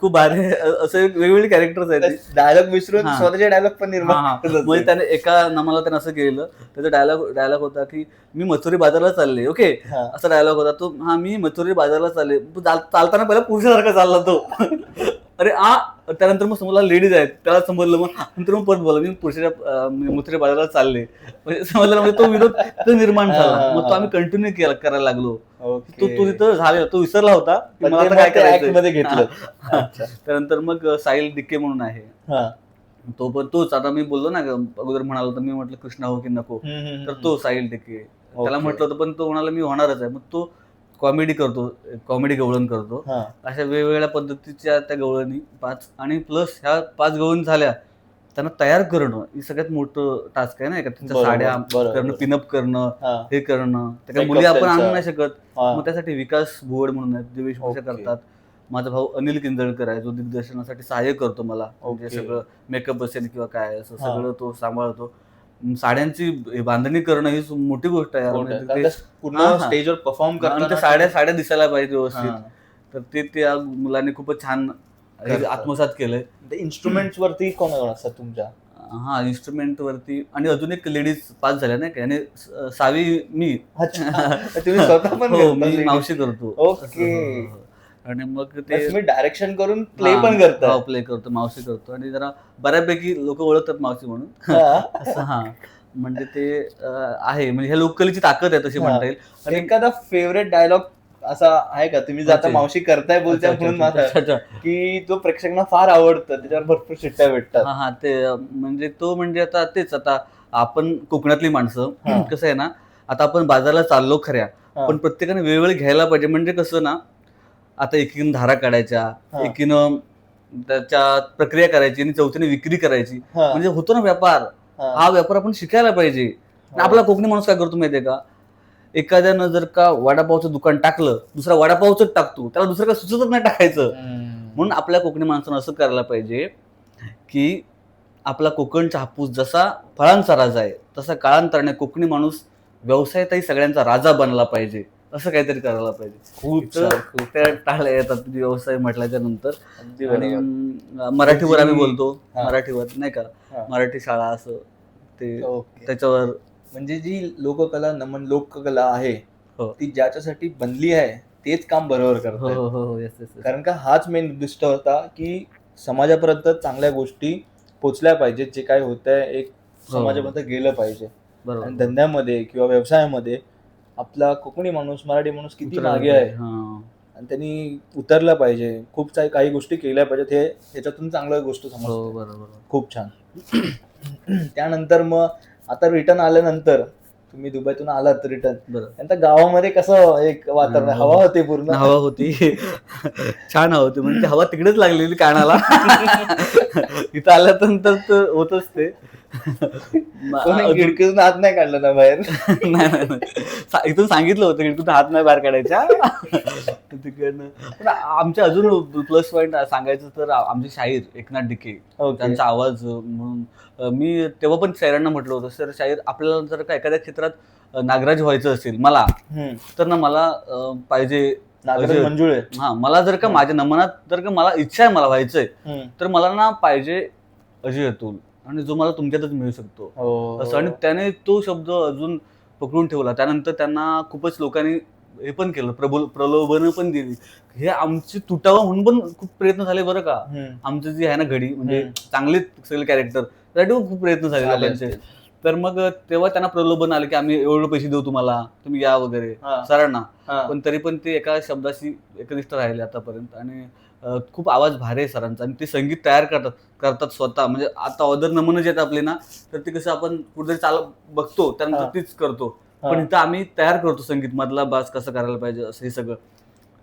खूप भारी असं वेगवेगळे कॅरेक्टर्स आहेत. डायलॉग विसरून हा. स्वतःचे डायलॉग पण हा, निर्माण हा. करत असेल. म्हणजे त्याने एका नमाला त्याने असं केलं, त्याचा डायलॉग होता की मी मथुरी बाजारला चालले. ओके, हा. असा डायलॉग होता तो. हा, मी मथुरी बाजारला चालले. चालताना पहिला पुरुषासारखा चालला तो. अरे त्यानंतर मग समोरला लेडीज आहेत, त्याला समजलं. मग नंतर मग परत बोला मी पुरुषाच्या मथुरी बाजारला चालले. म्हणजे समजलं, म्हणजे तो विरोध निर्माण झाला. मग तो आम्ही कंटिन्यू करायला लागलो. ओके. तो तिथं झालेला, तो विसरला होता की पण मला ते आता मग काय ते act करायचं. मध्ये घेतलं. अच्छा. त्यानंतर मग साहिल डिके म्हणून आहे. हा. तो पण तोच. आता मी बोललो ना अगोदर म्हणालो होतं, मी म्हटलं कृष्णा हो की नको, तर तो साहिल डिके. त्याला म्हटलं होतं पण तो म्हणाला मी होणारच आहे. मग तो कॉमेडी करतो, कॉमेडी गवळण करतो. हा. अशा वेगवेगळ्या पद्धतीच्या त्या गवळणी 5. आणि प्लस ह्या 5 गवळणी झाल्या, त्यांना तयार करणं ही सगळ्यात मोठं टास्क आहे ना. त्यांच्या बरोबर, साड्या बरोबर. करणं, पिनअप करणं, हा. हे करणं. त्या काही Makeup मुली आपण त्यांचा. आणू नाही शकत. हा. मग त्यासाठी विकास भुवड म्हणून आहेत, दिवेश ओके. करतात. माझा भाऊ अनिल किंजळकर आहे, जो दिग्दर्शनासाठी सहाय्य करतो मला. म्हणजे ओके. सगळं मेकअप असेल किंवा काय असं हा. सगळं तो सांभाळतो. साड्यांची बांधणी करणं ही मोठी गोष्ट आहे यार. मोठं. म्हणजे कारण ते- का पूर्ण हा, हा. स्टेजवर परफॉर्म आणि करताना त्या साड्या दिसायला पाहिजे व्यवस्थित. हा. तर ते त्या मुलांनी खूपच छान हे करतात. आत्मसात केलंय. ते इन्स्ट्रुमेंट्स वरती कोण असतात तुमच्या? हा, इन्स्ट्रुमेंट वरती. आणि अजून एक लेडीज 5 झाल्या नाही का, आणि सावी मी. अच्छा. तुम्ही स्वतः पण हो, करता मी ladies? मावशी करतो. ओके. हो. आणि मग ते तर तुम्ही डायरेक्शन करून प्ले पण करता. प्ले करतो, मावशी करतो. आणि जरा बऱ्यापैकी लोक ओळखतात मावशी म्हणून. हा. असं. हा, म्हणजे ते आहे, म्हणजे ह्या लोककलेची ताकद आहे तशी हा. म्हणता येईल. आणि एखादा फेवरेट डायलॉग असा आहे का तुम्ही जाता अच्छा. मावशी करताय बोलताय अच्छा, म्हणून अच्छा, माझा अच्छा. की तो प्रेक्षकांना फार आवडतं, त्याच्यावर भरपूर शिट्ट्या भेटतात? हा, ते म्हणजे तो म्हणजे आता तेच. आता आपण कोकणातली माणसं हा. कसं आहे ना, आता आपण बाजारला चाललो खऱ्या, हा. पण प्रत्येकाने वेळोवेळी घ्यायला पाहिजे. म्हणजे कसं ना, आता एकीनं धारा काढायच्या, हा. एकीनं त्याच्या प्रक्रिया करायची, आणि चौथीने विक्री करायची. हा. म्हणजे होतो ना व्यापार. हा. हा व्यापार आपण शिकायला पाहिजे. आणि आपला कोकणी माणूस काय करतो माहितीये का, एखाद्यानं जर का वडापावचं दुकान टाकलं, दुसरा वडापावच टाकतो, त्याला दुसरं काय सुचतच नाही टाकायचं. म्हणून आपल्या कोकणी माणसानं असं करायला पाहिजे की आपला कोकणचा हापूस जसा फळांचा राजा आहे, तसा काळांतराने कोकणी माणूस व्यवसायातही सगळ्यांचा राजा बनला पाहिजे. असं काहीतरी करायला पाहिजे. खूप तर छान, खूप त्या टाळ्या येतात व्यवसाय म्हटल्याच्या नंतर. अगदी आणि बरोबर. मराठीवर आम्ही बोलतो, हा. मराठीवर नाही का, हा. मराठी शाळा असं ते ओके. त्याच्यावर. म्हणजे जी लोककला, नमन लोककला आहे हो. ती ज्याच्यासाठी बनली आहे तेच काम बरोबर हो, करतात. हो, हो, येस, येस. कारण का हाच मेन उद्दिष्ट होता की समाजापर्यंत चांगल्या गोष्टी पोचल्या पाहिजेत. जे काय होतंय एक समाजामध्ये गेलं पाहिजे. आणि बरोबर. धंद्यामध्ये किंवा व्यवसायामध्ये आपला कोकणी माणूस, मराठी माणूस किती मागे आहे हा. आणि त्यांनी उतरलं पाहिजे. खूप काही गोष्टी केल्या पाहिजेत. हे ह्याच्यातून चांगल्या गोष्ट हो, समजते. बरोबर. खूप छान. त्यानंतर मग आता रिटर्न आल्यानंतर तुम्ही दुबईतून आलात रिटर्न, बरोबर. नंतर गावामध्ये कसं एक वातावरण, हा. हवा होती पूर्ण? हवा होती. छान हवा होती. म्हणजे हवा तिकडेच लागलेली कानाला. इथं आल्यानंतर तर होतच ते. कोणी खिडकीतून हात नाही काढला ना बाहेर? नाही. इथून सांगितलं होतं की हात नाही बाहेर काढायच्या तिकडनं. पण आमच्या अजून प्लस पॉईंट सांगायचं तर आमचे शाहीर एकनाथ डिके, ओके. त्यांचा आवाज म्हणून. मी तेव्हा पण शाहिरांना म्हटलं होतं, सर शाहीर आपल्याला जर का एखाद्या क्षेत्रात नागराज व्हायचं असेल मला, तर ना मला पाहिजे नागराज मंजुळे. हा, मला जर का माझ्या नमनात जर का मला इच्छा आहे मला व्हायचंय, तर मला ना पाहिजे अजय अतुल, आणि जो मला तुमच्यातच मिळू शकतो असं. आणि त्याने तो शब्द अजून पकडून ठेवला. त्यानंतर त्यांना खूपच लोकांनी हे पण केलं, प्रलोभन पण दिली. हे आमची तुटावं म्हणून पण खूप प्रयत्न झाले बरं का. आमचं जी आहे ना घडी, म्हणजे चांगले सगळे कॅरेक्टर, त्यासाठी खूप प्रयत्न झाले लोकांचे. तर मग तेव्हा त्यांना प्रलोभन आलं की आम्ही एवढे पैसे देऊ तुम्हाला, तुम्ही या वगैरे सरांना. पण तरी पण ते एका शब्दाशी एकनिष्ठ राहिले आतापर्यंत. आणि खूप आवाज भारी आहे सरांचा. आणि ते संगीत तयार करतात स्वतः. म्हणजे आता ऑदर नमनं जे आहेत आपले ना, तर ते कसं आपण कुठेतरी बघतो त्यानंतर तीच करतो. पण इथं आम्ही तयार करतो संगीत, मधला बास कसं करायला पाहिजे असं हे सगळं.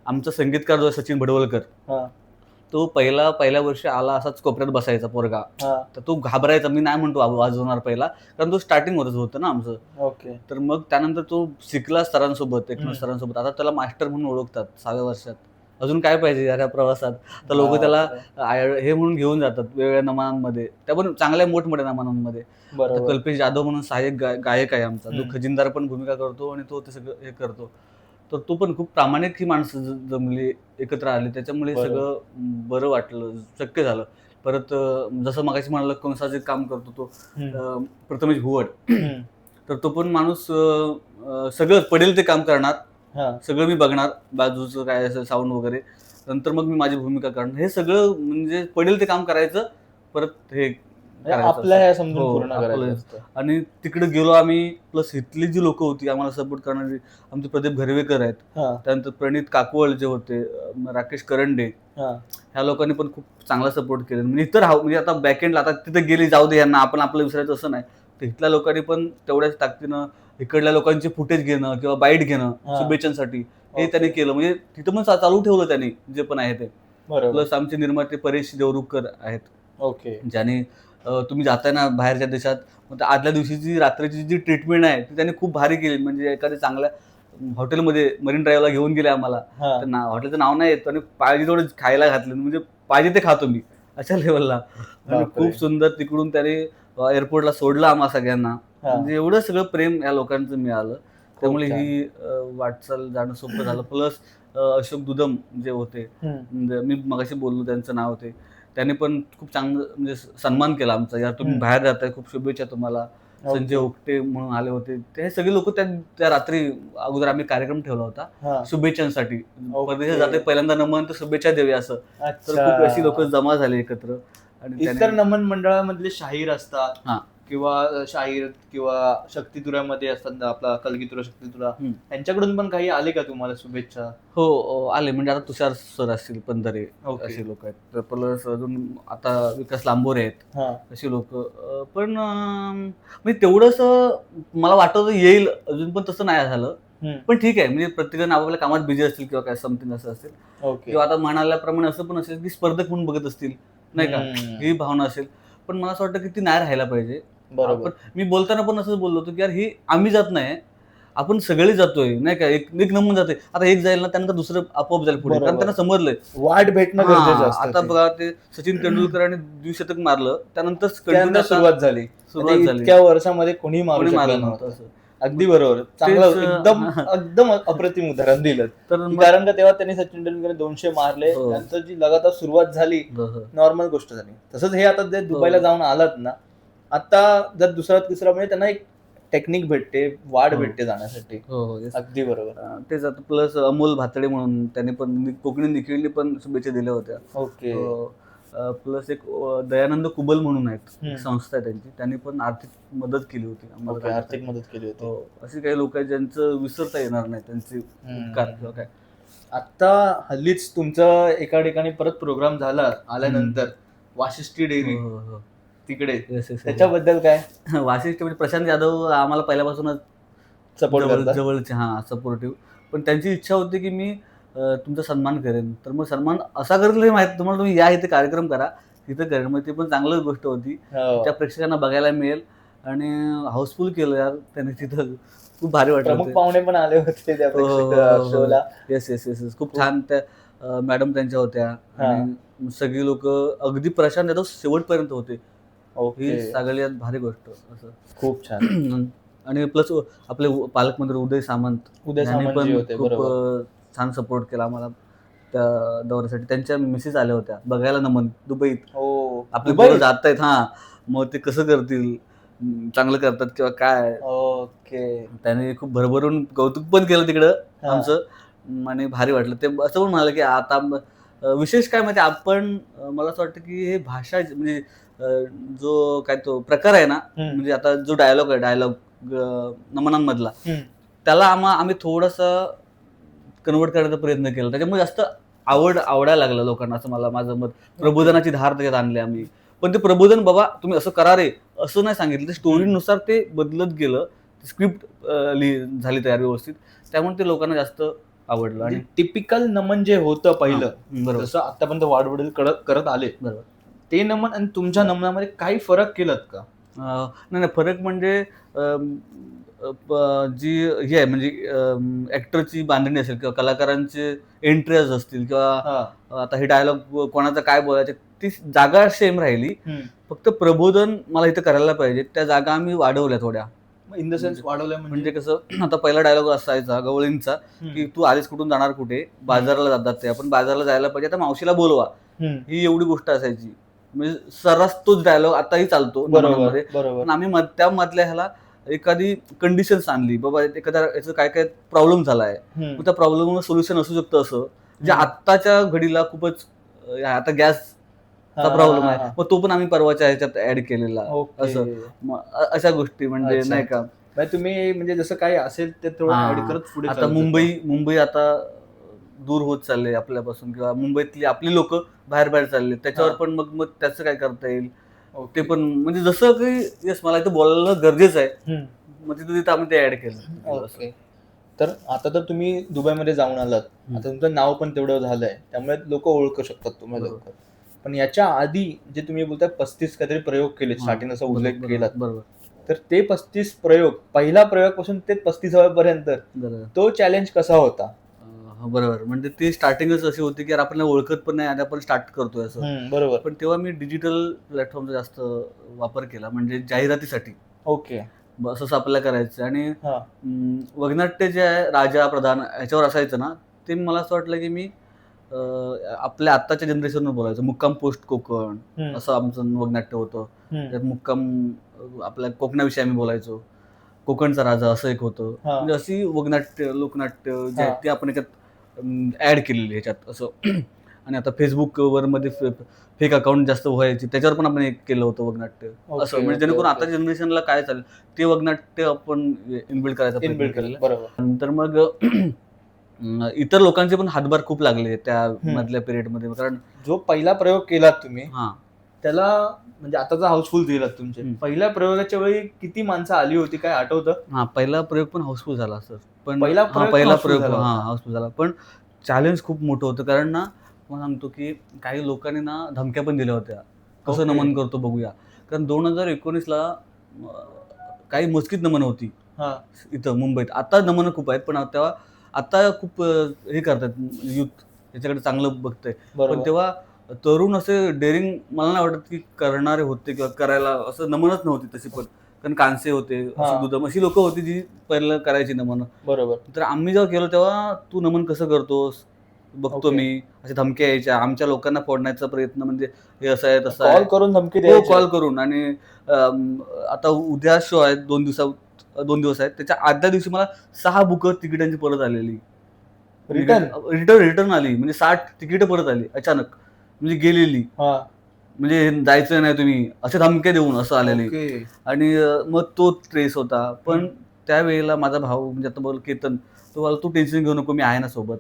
आमचा संगीतकार जो आहे सचिन भडवलकर, तो पहिल्या वर्षी आला असाच कोपऱ्यात बसायचा पोरगा. तर तो घाबरायचा, मी नाही म्हणतो वाजवणार पहिला, कारण तो स्टार्टिंग वरच होतं ना आमचं. ओके. तर मग त्यानंतर तो शिकला सरांसोबत, एकनाथ सरांसोबत. आता त्याला मास्टर म्हणून ओळखतात 6व्या वर्षात. अजून काय पाहिजे या प्रवासात. तर लोक त्याला हे म्हणून घेऊन जातात वेगवेगळ्या नमनांमध्ये, त्या पण चांगल्या मोठमोठ्या नमनांमध्ये. कल्पेश जाधव म्हणून सहाय्यक गायक आहे आमचा, जो खजिनदार पण भूमिका करतो आणि तो ते सगळं हे करतो. तर तो पण खूप प्रामाणिक ही माणसं जमली, एकत्र आली, त्याच्यामुळे सगळं बरं वाटलं, शक्य झालं. परत जसं मगाशी म्हणाल कंसाचे काम करतो तो प्रथमेश भुवड, तर तो पण माणूस सगळं पडेल ते काम करणार, सगळं मी बघणार, बाजूचं काय असेल साऊंड वगैरे, नंतर मग मी माझी भूमिका करणार. हे सगळं म्हणजे पडेल ते काम करायचं, परत हे आपल्या समजून पूर्ण करायचं. आणि तिकडे गेलो आम्ही. प्लस इथली जी लोक होती आम्हाला सपोर्ट करणारी, आमचे प्रदीप घरवेकर आहेत, त्यानंतर प्रणित काकवळ जे होते, राकेश करंडे, ह्या लोकांनी पण खूप चांगला सपोर्ट केला. म्हणजे इतर म्हणजे आता बॅकएंडला आता तिथे गेली जाऊ दे यांना, आपण आपलं विसरायचं असं नाही. तर इथल्या लोकांनी पण तेवढ्याच ताकदीनं इकडल्या लोकांचे फुटेज घेणं किंवा बाईट घेणं शुभेच्छांसाठी, हे त्यांनी केलं. म्हणजे तिथं पण चालू ठेवलं त्यांनी जे पण आहे ते. प्लस आमचे निर्माते परेश देवरुखकर आहेत, ओके, ज्याने तुम्ही जाताय ना बाहेरच्या देशात, मग आदल्या दिवशीची रात्रीची जी ट्रीटमेंट आहे ती त्यांनी खूप भारी केली. म्हणजे एखाद्या चांगल्या हॉटेलमध्ये मरीन ड्राईव्हला घेऊन गेले आम्हाला, तर हॉटेलचं नाव नाही येत, आणि पाहिजे तेवढं खायला घातलं, म्हणजे पाहिजे ते खातो मी अशा लेवलला. आणि खूप सुंदर तिकडून त्याने एअरपोर्टला सोडलं आम्हा सगळ्यांना. म्हणजे एवढं सगळं प्रेम या लोकांचं मिळालं, त्यामुळे ही वाटचाल जाणं सोपं झालं. प्लस अशोक दुदम जे होते, मी मगाशी बोललो त्यांचं नाव होते, त्यांनी पण खूप चांगलं म्हणजे सन्मान केला आमचा. यार तुम्ही बाहेर जाताय, खूप शुभेच्छा तुम्हाला. संजय ओकटे म्हणून आले होते, ते सगळे लोक त्या रात्री अगोदर आम्ही कार्यक्रम ठेवला होता शुभेच्छांसाठी. परदेशात जाते पहिल्यांदा नमन, तर शुभेच्छा देऊया असं. तर खूप अशी लोक जमा झाले एकत्र. आणि इतर नमन मंडळामधले शाहीर असतात किंवा शाहीर किंवा शक्तितुऱ्यामध्ये असतात, आपला कलगीतुरा शक्तितुरा, त्यांच्याकडून पण काही आले का तुम्हाला शुभेच्छा? हो आले. म्हणजे आता तुषार सर असतील, पंधरे असे लोक आहेत, प्लस अजून आता विकास लांबोरे आहेत, अशी लोक. पण म्हणजे तेवढंच मला वाटतं येईल, अजून पण तसं नाही झालं. पण ठीक आहे, म्हणजे प्रत्येकाने आपापल्या कामात बिझी असतील किंवा काय समथिंग असं असेल, किंवा आता म्हणाल्याप्रमाणे असं पण असेल की स्पर्धक म्हणून बघत असतील, नाही का, ही भावना असेल. पण मला असं वाटतं की ती नाही राहायला पाहिजे. बरोबर. मी बोलताना पण असंच बोललो होतो की यार ही आम्ही जात नाही, आपण सगळे जातोय, नाही का, एक नमून जाते. आता एक जाईल ना, त्यानंतर दुसरं आपोआप जाईल पुढे, कारण त्यांना समजलंय वाट भेटणं गरजेचं असतं. आता बघा, ते सचिन तेंडुलकरांनी द्विशतक मारलं, त्यानंतर सुरुवात झाली. इतक्या वर्षामध्ये कोणी मारलं नव्हतं. अगदी बरोबर, चांगलं, एकदम अप्रतिम उदाहरण दिलं. कारण का तेव्हा त्यांनी सचिन तेंडुलकर 200 मारले, नंतर जी लगातार सुरुवात झाली, नॉर्मल गोष्ट झाली. तसंच हे आता जे दुबईला जाऊन आलात ना, आता जर दुसरा तिसरा म्हणजे त्यांना एक टेक्निक भेटते, वाढ भेटते जाण्यासाठी. अगदी बरोबर. तेच. आता प्लस अमोल भातडे म्हणून त्यांनी पण कोकणी निखिळनी पण शुभेच्छा दिल्या होत्या. ओके. प्लस एक दयानंद कुबल म्हणून आहेत, संस्था आहे त्यांची, त्यांनी पण आर्थिक मदत केली होती आम्हाला. आर्थिक मदत केली होती. अशी काही लोक आहेत ज्यांचं विसरता येणार नाही त्यांचे उपकार किंवा काय. आता हल्लीच तुमचा एका ठिकाणी परत प्रोग्राम झाला आल्यानंतर, वाशिष्ठी डेअरी तिकडे, त्याच्याबद्दल काय? वाशिष्ठी म्हणजे प्रशांत जाधव आम्हाला पहिल्यापासूनच जवळचे, सपोर्टिव्ह. पण त्यांची इच्छा होती की मी तुमचा सन्मान करेन. तर मग सन्मान असा करेल हे माहित तुम्हाला, तुम्ही या इथे कार्यक्रम करा, तिथं करेन. मग ती पण चांगली गोष्ट होती, त्या प्रेक्षकांना बघायला मिळेल. आणि हाऊसफुल केलं यार त्यांनी तिथं, खूप भारी वाटलं. प्रमुख पाहुणे पण आले होते त्या शोला. येस, खूप छान. त्या मॅडम त्यांच्या होत्या, आणि सगळी लोक, अगदी प्रशांत जाधव शेवटपर्यंत होते. ही सगळ्यात भारी गोष्ट. असं खूप छान. आणि प्लस आपले पालकमंत्री उदय सामंत पण खूप छान सपोर्ट केला आम्हाला त्या दौऱ्यासाठी. त्यांच्या मिसेस आल्या होत्या बघायला नमन दुबईत. आपले पोरं जात आहेत, मग ते कसं करतील, चांगलं करतात किंवा काय. ओके. त्याने खूप भरभरून कौतुक पण केलं तिकडं आमचं, आणि भारी वाटलं. ते असं पण म्हणाले की आता विशेष काय म्हणजे आपण मला असं वाटतं की हे भाषा म्हणजे जो काय तो प्रकार आहे ना, म्हणजे आता जो डायलॉग आहे, डायलॉग नमनांमधला, त्याला आम्ही थोडासा कन्वर्ट करण्याचा प्रयत्न केला. त्याच्यामुळे जास्त आवडायला लागलं लोकांना, असं माझं मत. प्रबोधनाची धार त्याच्यात आणली आम्ही. पण ते प्रबोधन बाबा तुम्ही असं करा रे असं नाही सांगितलं. स्टोरीनुसार ते बदलत गेलं. स्क्रिप्ट झाली तयार व्यवस्थित. त्यामुळे ते लोकांना जास्त आवडलं. आणि टिपिकल नमन जे होतं पहिलं, बरोबर, जसं आतापर्यंत वाढवडील करत आले, बरोबर. ते नमन आणि तुमच्या नमनामध्ये काही फरक केलात का? नाही फरक म्हणजे जी हे आहे म्हणजे ऍक्टरची बांधणी असेल किंवा कलाकारांचे एंट्रीज असतील किंवा आता हे डायलॉग कोणाचं काय बोलायचं, ती जागा सेम राहिली. फक्त प्रबोधन मला इथं करायला पाहिजे, त्या जागा आम्ही वाढवल्या थोड्या. इन द सेन्स वाढवल्या म्हणजे कसं, आता पहिला डायलॉग असायचा गवळींचा की तू आलीस कुठून जाणार कुठे, बाजाराला जातात ते, आपण बाजाराला जायला पाहिजे, आता मावशीला बोलवा, ही एवढी गोष्ट असायची. म्हणजे सर्रास तोच डायलॉग आताही चालतो मनामध्ये. पण आम्ही त्या मधल्या ह्याला एखादी कंडिशन्स आणली, बाबा एखाद्या याचं काय काय प्रॉब्लेम झालाय, मग त्या प्रॉब्लेमवर सोल्युशन असू शकतं असं, जे आत्ताच्या घडीला खूपच, आता गॅसचा प्रॉब्लेम आहे, मग तो पण आम्ही परवाच्या ह्याच्यात ऍड केलेला. असं अशा गोष्टी म्हणजे नाही का, तुम्ही म्हणजे जसं काही असेल ते ऍड करत पुढे. आता मुंबई आता दूर होत चालले आपल्यापासून, किंवा मुंबईतली आपली लोक बाहेर चालले, त्याच्यावर पण मग त्याचं काय करता येईल ते पण, म्हणजे जसं काही येस मला इथं बोलायला गरजेचं आहे, मग तिथं आम्ही ते ऍड केलं. तर आता तर तुम्ही दुबईमध्ये जाऊन आलात, आता तुमचं नाव पण तेवढं झालंय, त्यामुळे लोक ओळखू शकतात तुम्हाला लवकर. पण याच्या आधी जे तुम्ही बोलताय 35 काहीतरी प्रयोग केले, स्टार्टिंग असा उल्लेख केला, बरोबर, तर ते 35 प्रयोग, पहिला प्रयोगापासून ते 35व्या पर्यंत तो चॅलेंज कसा होता? बरोबर, म्हणजे ती स्टार्टिंगच अशी होती की आपल्याला ओळखत पण नाही आणि आपण स्टार्ट करतोय असं. बरोबर. पण तेव्हा मी डिजिटल प्लॅटफॉर्मचा जास्त वापर केला, म्हणजे जाहिरातीसाठी. असं आपल्याला करायचं. आणि वगनाट्य जे आहे राजा प्रधान ह्याच्यावर असायचं ना, ते मला असं वाटलं की मी आपल्या आत्ताच्या जनरेशनवर बोलायचं. मुक्काम पोस्ट कोकण असं आमचं वगनाट्य होतं. त्यात मुक्काम आपल्या कोकणाविषयी आम्ही बोलायचो. कोकणचा राजा असं एक होतं. म्हणजे अशी वगनाट्य लोकनाट्य जे आहेत ते आपण याच्यात ऍड केलेली ह्याच्यात असं. आणि आता फेसबुकवर मध्ये फेक अकाउंट जास्त व्हायची, त्याच्यावर पण आपण एक केलं होतं वगनाट्य असं. म्हणजे जेणेकरून आता जनरेशनला काय चालेल ते वगनाट्य आपण इनबिल्ड करायचा प्रयत्न केलेला. नंतर मग इतर लोकांचे पण हातभार खूप लागले त्या मधल्या पिरियडमध्ये. कारण जो पहिला प्रयोग केलात तुम्ही, त्याला म्हणजे आताचा हाऊसफुल दिलात तुमचे, पहिल्या प्रयोगाच्या वेळी किती माणसं आली होती काय आठवतं? पहिला प्रयोग पण हाऊसफुल झाला सर. पण पहिला प्रयोग हाऊसफुल झाला, पण चॅलेंज खूप मोठं होतं. कारण ना मला सांगतो की काही लोकांनी ना धमक्या पण दिल्या होत्या, कसं नमन करतो बघूया. कारण 2019ला काही मोजकीच नमन होती इथं मुंबईत. आता नमन खूप आहेत, पण तेव्हा आता खूप हे करतात युथ, याच्याकडे चांगलं बघतंय. पण तेव्हा तरुण असे डेअरिंग मला नाही वाटत की करणारे होते, किंवा करायला असं नमनच नव्हती तशी. पण कारण कांसे होते, दुदम अशी लोक होती जी पहिलं करायची नमन. बरोबर. तर आम्ही जेव्हा केलं तेव्हा तू नमन कसं करतोस बघतो मी, अशा धमक्या यायच्या आमच्या लोकांना फोडण्याचा प्रयत्न, म्हणजे हे असं आहे तसं आहे, कॉल करून धमकी द्यायची, कॉल करून. आणि आता उद्या शो आहे, 2 दिवस आहेत, त्याच्या आदल्या दिवशी मला 6 बुकं तिकिटांची परत आलेली, रिटर्न आली. म्हणजे 60 तिकीट परत आली अचानक, म्हणजे गेलेली, म्हणजे जायचं नाही तुम्ही असे धमक्या देऊन असं आलेली. आणि मग तो ट्रेस होता. पण त्यावेळेला माझा भाऊ म्हणजे आता बोल केतन, तो मला तू टेन्शन घेऊ नको, मी आहे ना सोबत.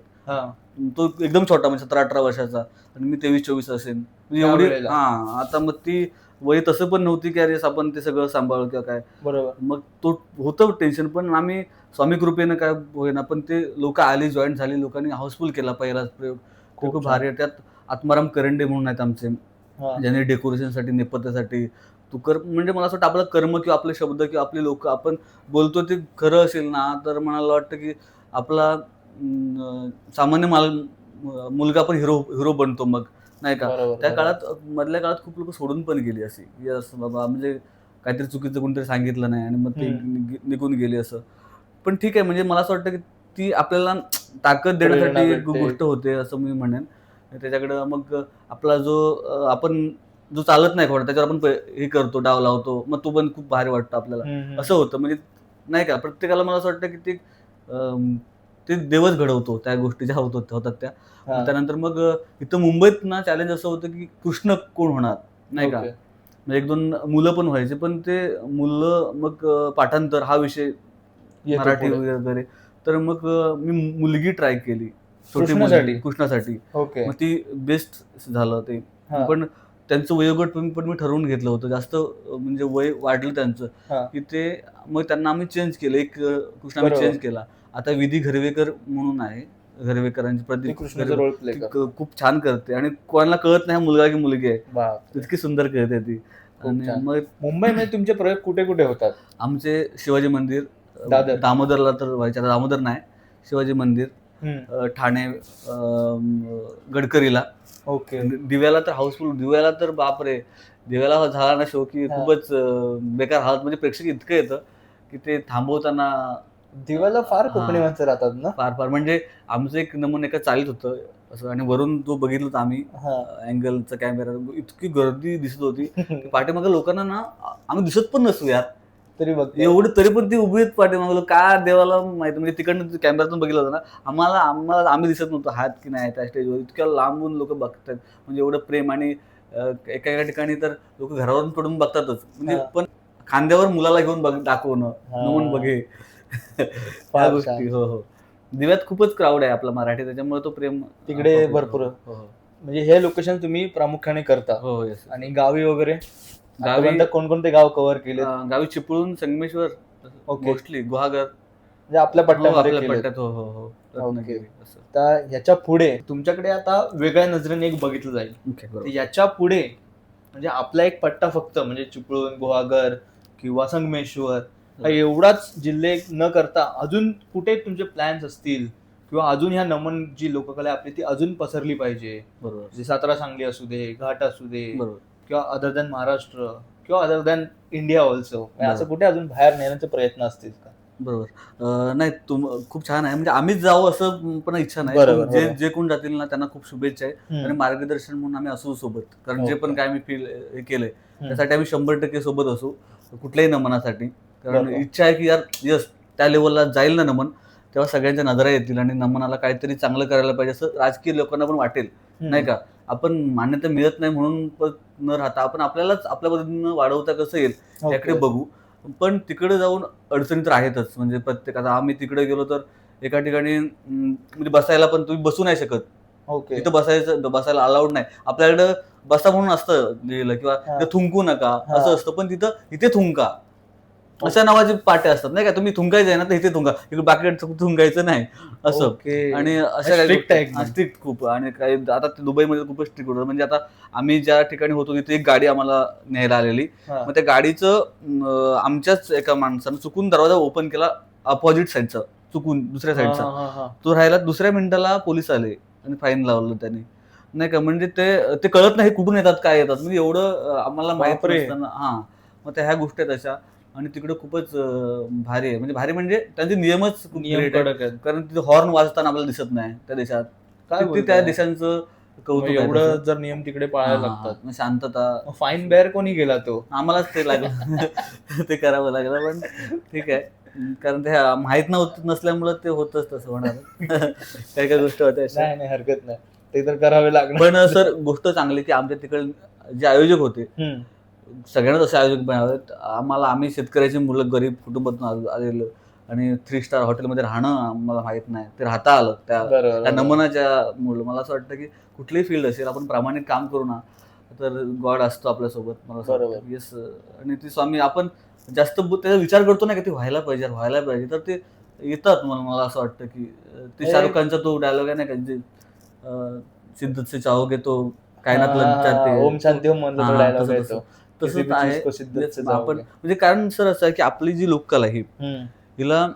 तो एकदम छोटा, म्हणजे 17-18 वर्षाचा, आणि मी 23-24 असेल, म्हणजे एवढी. आता मग ती वय तसं पण नव्हती की अरे आपण ते सगळं सांभाळू किंवा काय. बरोबर. मग तो होतं टेन्शन, पण आम्ही स्वामी कृपेनं काय होईना, पण ते लोक आली, जॉईन झाली, लोकांनी हाऊसफुल केला पहिलाच प्रयोग. खूप भारी. त्यात आत्माराम करंडे म्हणून आहेत आमचे, ज्यांनी डेकोरेशनसाठी, नेपथ्यासाठी म्हणजे मला असं वाटतं आपलं कर्म किंवा आपले शब्द किंवा आपले लोक आपण बोलतो ते खरं असेल ना, तर मला वाटतं की आपला सामान्य मुलगा पण हिरो बनतो मग, नाही का. त्या काळात, मधल्या काळात खूप लोक सोडून पण गेली अशी, यस बाबा म्हणजे काहीतरी चुकीचं कोणतरी सांगितलं नाही आणि मग ते निघून गेली असं. पण ठीक आहे, म्हणजे मला असं वाटतं की ती आपल्याला ताकद देण्यासाठी एक गोष्ट होते असं मी म्हणेन. त्याच्याकडं मग आपला जो आपण जो चालत नाही खोडा, त्याच्यावर आपण हे करतो, डाव लावतो, मग तो पण खूप भारी वाटतं आपल्याला. असं होतं, म्हणजे नाही का. प्रत्येकाला मला असं वाटतं की ते ते देवच घडवतो त्या गोष्टी ज्या होतात त्या. हा. त्यानंतर मग इथं मुंबईत ना चॅलेंज असं होतं की कृष्ण कोण होणार नाही का, Okay. म्हणजे 1-2 मुलं पण व्हायचे, पण ते मुलं मग पाठांतर हा विषय येतो मराठी पुढे. वगैरे, तर मग मी मुलगी ट्राय केली, छोटी कृष्णासाठी? मुलगी कृष्णासाठी. ओके. मग ती बेस्ट झालं ते. हा. पण त्यांचं वयोगट पण मी ठरवून घेतलं होतं, जास्त म्हणजे वय वाढलं त्यांचं हा. की ते, मग त्यांना आम्ही चेंज केलं, एक कृष्ण आम्ही बरोबर. चेंज केला. आता विधी घरवेकर म्हणून आहे, घरवेकरांची ती प्रदीप कृष्णाचा घरवे- रोल प्ले ती करतो. खूप छान करते आणि कोणाला कळत नाही हा मुलगा की मुलगी आहे, बापरे. इतकी सुंदर करते ती. खूप आणि छान. मग मुंबईमध्ये तुमचे प्रयोग कुठे कुठे होतात? आमचे शिवाजी मंदिर, दादर. दामोदरला तर व्हायचे, आता दामोदर नाही, शिवाजी मंदिर, हम्म. ठाणे, गडकरीला, ओके. दिव्याला तर हाऊसफुल, दिव्याला तर बापरे, दिव्याला झाला ना शो की हा. खूपच बेकार हालत, म्हणजे प्रेक्षक इतकं येतं की ते थांबवताना दिवाला फार हा. कोकणी माणसं राहतात ना? फार म्हणजे आमचं एक नमून एका चालीत होतं असं, आणि वरून जो बघितलं होतं आम्ही हा. अँगलचा कॅमेरा, इतकी गर्दी दिसत होती की पाठीमागे लोकांना ना आम्ही दिसत पण नसू यार, तरी बघते. एवढं तरी पण ती उभी आहेत पाठीमागे, का देवाला माहिती, म्हणजे तिकडनं कॅमेऱ्यातून बघितलं होतं ना, आम्हाला आम्ही दिसत नव्हतो हात की नाही त्या स्टेजवर, इतक्या लांबून लोक बघतात, म्हणजे एवढं प्रेम. आणि एका ठिकाणी तर लोक घरावरून पडून बघतातच, म्हणजे हा. पण खांद्यावर मुलाला घेऊन दाखवणं, हा. नमून बघे त्या फार गोष्टी. छान. हो हो, दिव्यात खूपच क्राऊड आहे आपला मराठी, त्याच्यामुळे तो प्रेम तिकडे आपोआप येतो. भरपूर. हो हो म्हणजे हे लोकेशन तुम्ही प्रामुख्याने करता. हो हो, yes. आणि गावी वगैरे गावी आतापर्यंत कोणकोणते गाव कव्हर केले? गावी चिपळूण, संगमेश्वर, Okay. मोस्टली गुहागर, म्हणजे आपल्या हो पट्ट्यामध्ये आपल्या केलेत. पट्ट्यात, हो हो हो, रत्नागिरी असं. तर ह्याच्या पुढे तुमच्याकडे आता वेगळ्या नजरेने एक बघितलं जाईल. Okay, तर बरोबर. याच्या पुढे म्हणजे आपला एक पट्टा फक्त म्हणजे चिपळूण, गुहागर किंवा संगमेश्वर हा एवढाच जिल्हे न करता अजून कुठे तुमचे प्लॅन्स असतील किंवा अजून ह्या नमन जी लोककला आहे आपली ती अजून पसरली पाहिजे, बरोबर जे सातारा, सांगली असू दे, घाट असू दे, बरोबर. किंवा अदर दॅन महाराष्ट्र किंवा अदर दॅन इंडिया ऑल्सो, असं बरोबर. कुठे अजून बाहेर नेण्याचे प्रयत्न असतील का? बरोबर. नाही खूप छान आहे, म्हणजे आम्हीच जावं असं पण इच्छा नाही, बरोबर, पण जे बरोबर. जे कोण जातील ना त्यांना खूप शुभेच्छा आहे, हम्म. आणि मार्गदर्शन म्हणून आम्ही असू सोबत, कारण जे Okay. पण काय आम्ही फील हे केलंय हम्म. त्यासाठी आम्ही 100% सोबत असू, कुठल्याही नमनासाठी. कारण बरोबर. इच्छा आहे की यार यस, त्या लेवलला जाईल ना नमन, तेव्हा सगळ्यांच्या नजरा येतील आणि नमनाला काहीतरी चांगलं करायला पाहिजे असं राजकीय लोकांना पण वाटेल, नाही का. आपण मान्यता मिळत नाही म्हणून न राहता आपण आपल्यालाच आपल्या पद्धतीनं वाढवता कसं येईल Okay. याकडे बघू. पण तिकडे जाऊन अडचणी तर आहेतच, म्हणजे प्रत्येक, आता आम्ही तिकडे गेलो तर एका ठिकाणी म्हणजे बसायला पण तुम्ही बसू नाही शकत, ओके. तिथं बसायला अलाउड नाही. आपल्याकडं बसा म्हणून असतं लिहिलं, किंवा हा. तिथं थुंकू नका हा. असं असतं, पण इथे थुंका अशा नावाचे पाट्या असतात, नाही का. तुम्ही थुंकायचं आहे ना तर इथे थुंका, इकडे बाकीकडे थुंकायचं नाही असं. ओके. आणि अशा काही स्ट्रिक्ट आहे एकदम. स्ट्रिक्ट खूप. आणि काही आता दुबईमध्ये खूपच स्ट्रिक्ट होतं, म्हणजे आता आम्ही ज्या ठिकाणी होतो तिथे एक गाडी आम्हाला न्यायला आलेली, हा. मग त्या गाडीचं आमच्याच एका माणसानं चुकून दरवाजा ओपन केला अपोजिट साईडचा, चुकून दुसऱ्या साईडचा. हा, हा, हा. तो राहायला दुसऱ्या मिनिटाला पोलीस आले आणि फाईन लावलं त्याने, नाही का. म्हणजे ते कळत नाही कुठून येतात काय येतात, म्हणजे एवढं आम्हाला माहित बापरे. नसताना. हा, मग त्या ह्या गोष्टी आहेत अशा. आणि तिकडे खूपच भारी आहे, म्हणजे भारी म्हणजे त्यांचे नियमच खूप नियम great आहेत. कडक आहेत. कारण तिथे हॉर्न वाजताना आपल्याला दिसत नाही त्या देशात, काय ते बोलताय? त्या देशांचं मग कौतुक आहे एवढं तसं. जर नियम तिकडे पाळायला हा, लागतात, मग शांतता. फाईन बेअर कोणी गेला तो? आम्हालाच ते लागलं ते करावं लागलं, पण ठीक आहे. कारण ते माहित नसल्यामुळं ते होतच तसं होणार. काही काही गोष्टी होत्या अशा. नाही हरकत नाही, ते तर करावे लागणार. पण सर गोष्ट चांगली की आमच्या तिकडे जे आयोजक होते हम्म. सगळ्यांनाच असे आयोजक बनावेत. आम्ही शेतकऱ्याची मुलं गरीब कुटुंबातून आलेलो, आणि 3 स्टार हॉटेलमध्ये राहणं आम्हाला माहित नाही, ते राहता आलं त्या बरोबर. नमनाच्या मुलं. मला असं वाटतं की कुठलीही फील्ड असेल, आपण प्रामाणिक काम करू ना तर गॉड असतो आपल्यासोबत, मला असं बरोबर. वाटतं. येस. आणि ती स्वामी आपण जास्त त्याचा विचार करतो ना की ते व्हायला पाहिजे, तर ते येतात. मला असं वाटतं की ते शाहरुख खानचा तो डायलॉग आहे ना का, जे शिद्दत से चाहोगे तो कायनात लग जाते, ओम शांती ओम म्हणलं तो हा, डायलॉग तसं- आहे तसं. तो. तसंच किसी भी आहे. चीज को शिद्दत से आपण चाहोगे. म्हणजे कारण सर असं आहे की आपली जी लोककला आहे हम्म. हिला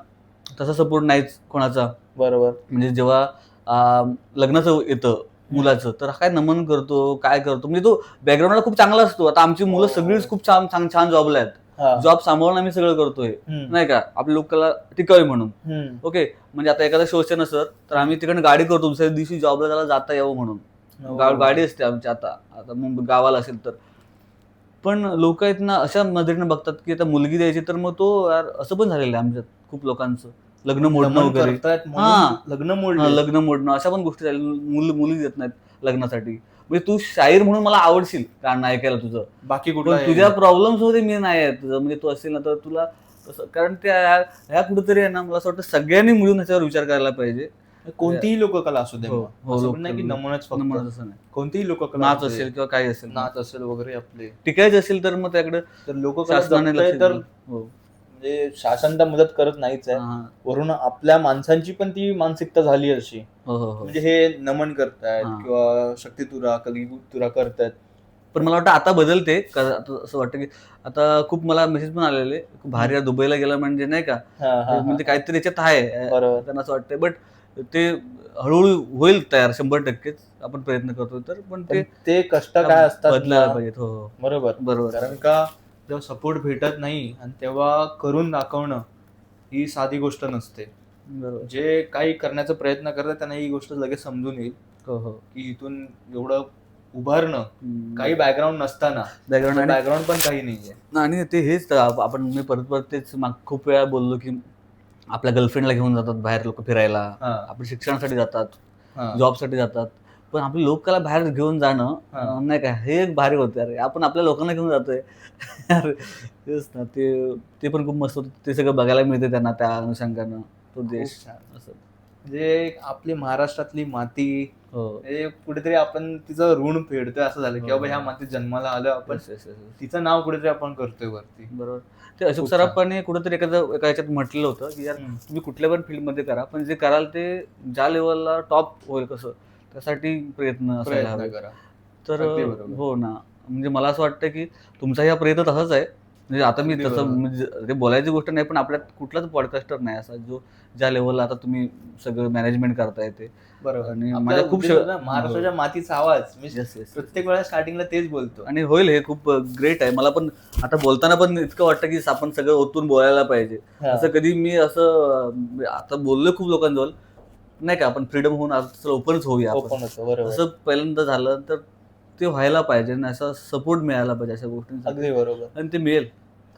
तसा सपोर्ट नाहीच कोणाचा. बरोबर. म्हणजे जेव्हा लग्नाचं येतं मुलाचं, तर काय नमन करतो, काय करतो, म्हणजे तो बॅकग्राऊंडला खूप चांगला असतो. आता आमची मुलं हो. सगळीच खूप छान जॉबला आहेत, हा. जॉब सांभाळून आम्ही सगळं करतोय, हम्म. नाही का, आपली लोककला टिकावी म्हणून. हम्म. ओके, म्हणजे आता एखादा शोचे नसर तर आम्ही तिकडे गाडी करतो दुसऱ्या दिवशी जॉबला त्याला जाता यावं म्हणून. हो. गाडी असते आमची आता मुंबई गावाला असेल तर. पण लोक आहेत ना अशा नजरेने बघतात की आता मुलगी द्यायची, तर मग तो यार असं पण झालेलं आहे आमच्यात खूप लोकांचं लग्न मोडणं नमन वगैरे, करतायत म्हणून हा. लग्न हा, मोडलं. लग्न मोडणं अशा पण गोष्टी झाल्या. मुली देत नाहीत लग्नासाठी. म्हणजे तू शाहीर म्हणून मला आवडशील गाणं ऐकायला तुझं, बाकी कुठला पण तुझ्या प्रॉब्लेम्स मध्ये मी नाही आहे तुझं. म्हणजे तू असेल ना तर तुला कारण त्या ह्या कुठेतरी आहे ना, मला असं वाटतं सगळ्यांनी मिळून ह्याच्यावर विचार करायला पाहिजे. कोणतीही लोककला असू दे, हो, मग हो, असं पण नाही की नमनच फक्त, नमनच असं नाही. कोणतीही लोककला नाच असू दे, असेल किंवा काही असेल, नाच असेल वगैरे आपले, टिकायचं असेल तर मग त्याकडे तर लोककला शासनाने जपतंय लक्ष तर दिलं. हो. म्हणजे शासन तर मदत करत नाहीच आहे. हा, वरून आपल्या माणसांची पण ती मानसिकता झाली अशी, हो, हो, हो. म्हणजे हे नमन करतायत हा. किंवा शक्ती तुरा कलियुग तुरा करतायत. पण मला वाटतं आता बदलते. आता असं वाटतं की आता खूप मला मेसेज पण आलेले, भारी आहे, दुबईला गेला म्हणजे नाही का, हा, हा, हा. म्हणजे काहीतरी याच्यात आहे. बरोबर. त्यांना असं वाटतंय, बट ते हळूहळू होईल तयार, 100%च आपण प्रयत्न करतोय तर. पण पण ते ते कष्ट काय असतात बदलायला ना, पाहिजेत. हो, हो. बरोबर. बरोबर. कारण का जेव्हा सपोर्ट भेटत नाही आणि तेव्हा करून दाखवणं ही साधी गोष्ट नसते. बरोबर. जे काही करण्याचा प्रयत्न करतात त्यांना ही गोष्ट लगेच समजून येईल हो, हो. की इथून एवढं उभारणं काही बॅकग्राऊंड नसताना, बॅकग्राऊंड बॅकग्राऊंड पण काही नाहीये. आणि ते हेच तर आपण मी परत तेच खूप वेळा बोललो की आपल्या गर्लफ्रेंडला घेऊन जातात बाहेर लोक फिरायला, हा. आपण शिक्षणासाठी जातात, हा. जॉबसाठी जातात, पण आपली लोकांना बाहेर घेऊन जाणं हा. नाही का, हे एक भारी होतं अरे. आपण आपल्या लोकांना घेऊन जातोय अरे, तेच ना. ते पण खूप मस्त होतं. ते सगळं बघायला मिळते त्यांना त्या अनुषंगानं, तो देश खूप छान. असं. म्हणजे आपली महाराष्ट्रातली माती हो. हे कुठेतरी आपण तिचं ऋण फेडतोय असं झालं की हो. बाबा ह्या मातीत जन्माला आलो आपण, Yes, yes, yes, yes. तिचं नाव कुठेतरी आपण करतोय वरती. बरोबर. ते अशोक खूप सराफांनी कुठेतरी एका ह्याच्यात म्हटलेलं होतं की यार हम्म. तुम्ही कुठल्या पण फील्डमध्ये करा, पण जे कराल ते ज्या लेवलला टॉप होईल कसं, त्यासाठी प्रयत्न असायला प्रयत्न हवे. करा. तर अगदी बरोबर. हो ना. म्हणजे मला असं वाटतं की तुमचा ह्या प्रयत्न तसाच आहे. म्हणजे आता मी अगदी तसं बरोबर. म्हणजे ते बोलायची गोष्ट नाही, पण आपल्यात कुठलाच पॉडकास्टर नाही असा जो ज्या लेवलला आता तुम्ही सगळं मॅनेजमेंट करता येते. बरोबर. आणि आपला माझ्या खूप उद्देश होता महाराष्ट्राच्या मातीचा आवाज. मी येस, येस. प्रत्येक वेळा स्टार्टिंगला तेच बोलतो. आणि होईल, हे खूप ग्रेट आहे. मला पण आता बोलताना पण इतकं वाटतं की आपण सगळं ओतून बोलायला पाहिजे. हा. असं कधी मी असं आता बोललोय खूप लोकांजवळ नाही का, आपण फ्रीडम होऊन ओपनच होऊया आपण. ओपन होतं, बरोबर. असं पहिल्यांदा झालं तर ते व्हायला पाहिजे आणि असा सपोर्ट मिळायला पाहिजे अशा गोष्टींसाठी, अगदी बरोबर. आणि ते मिळेल.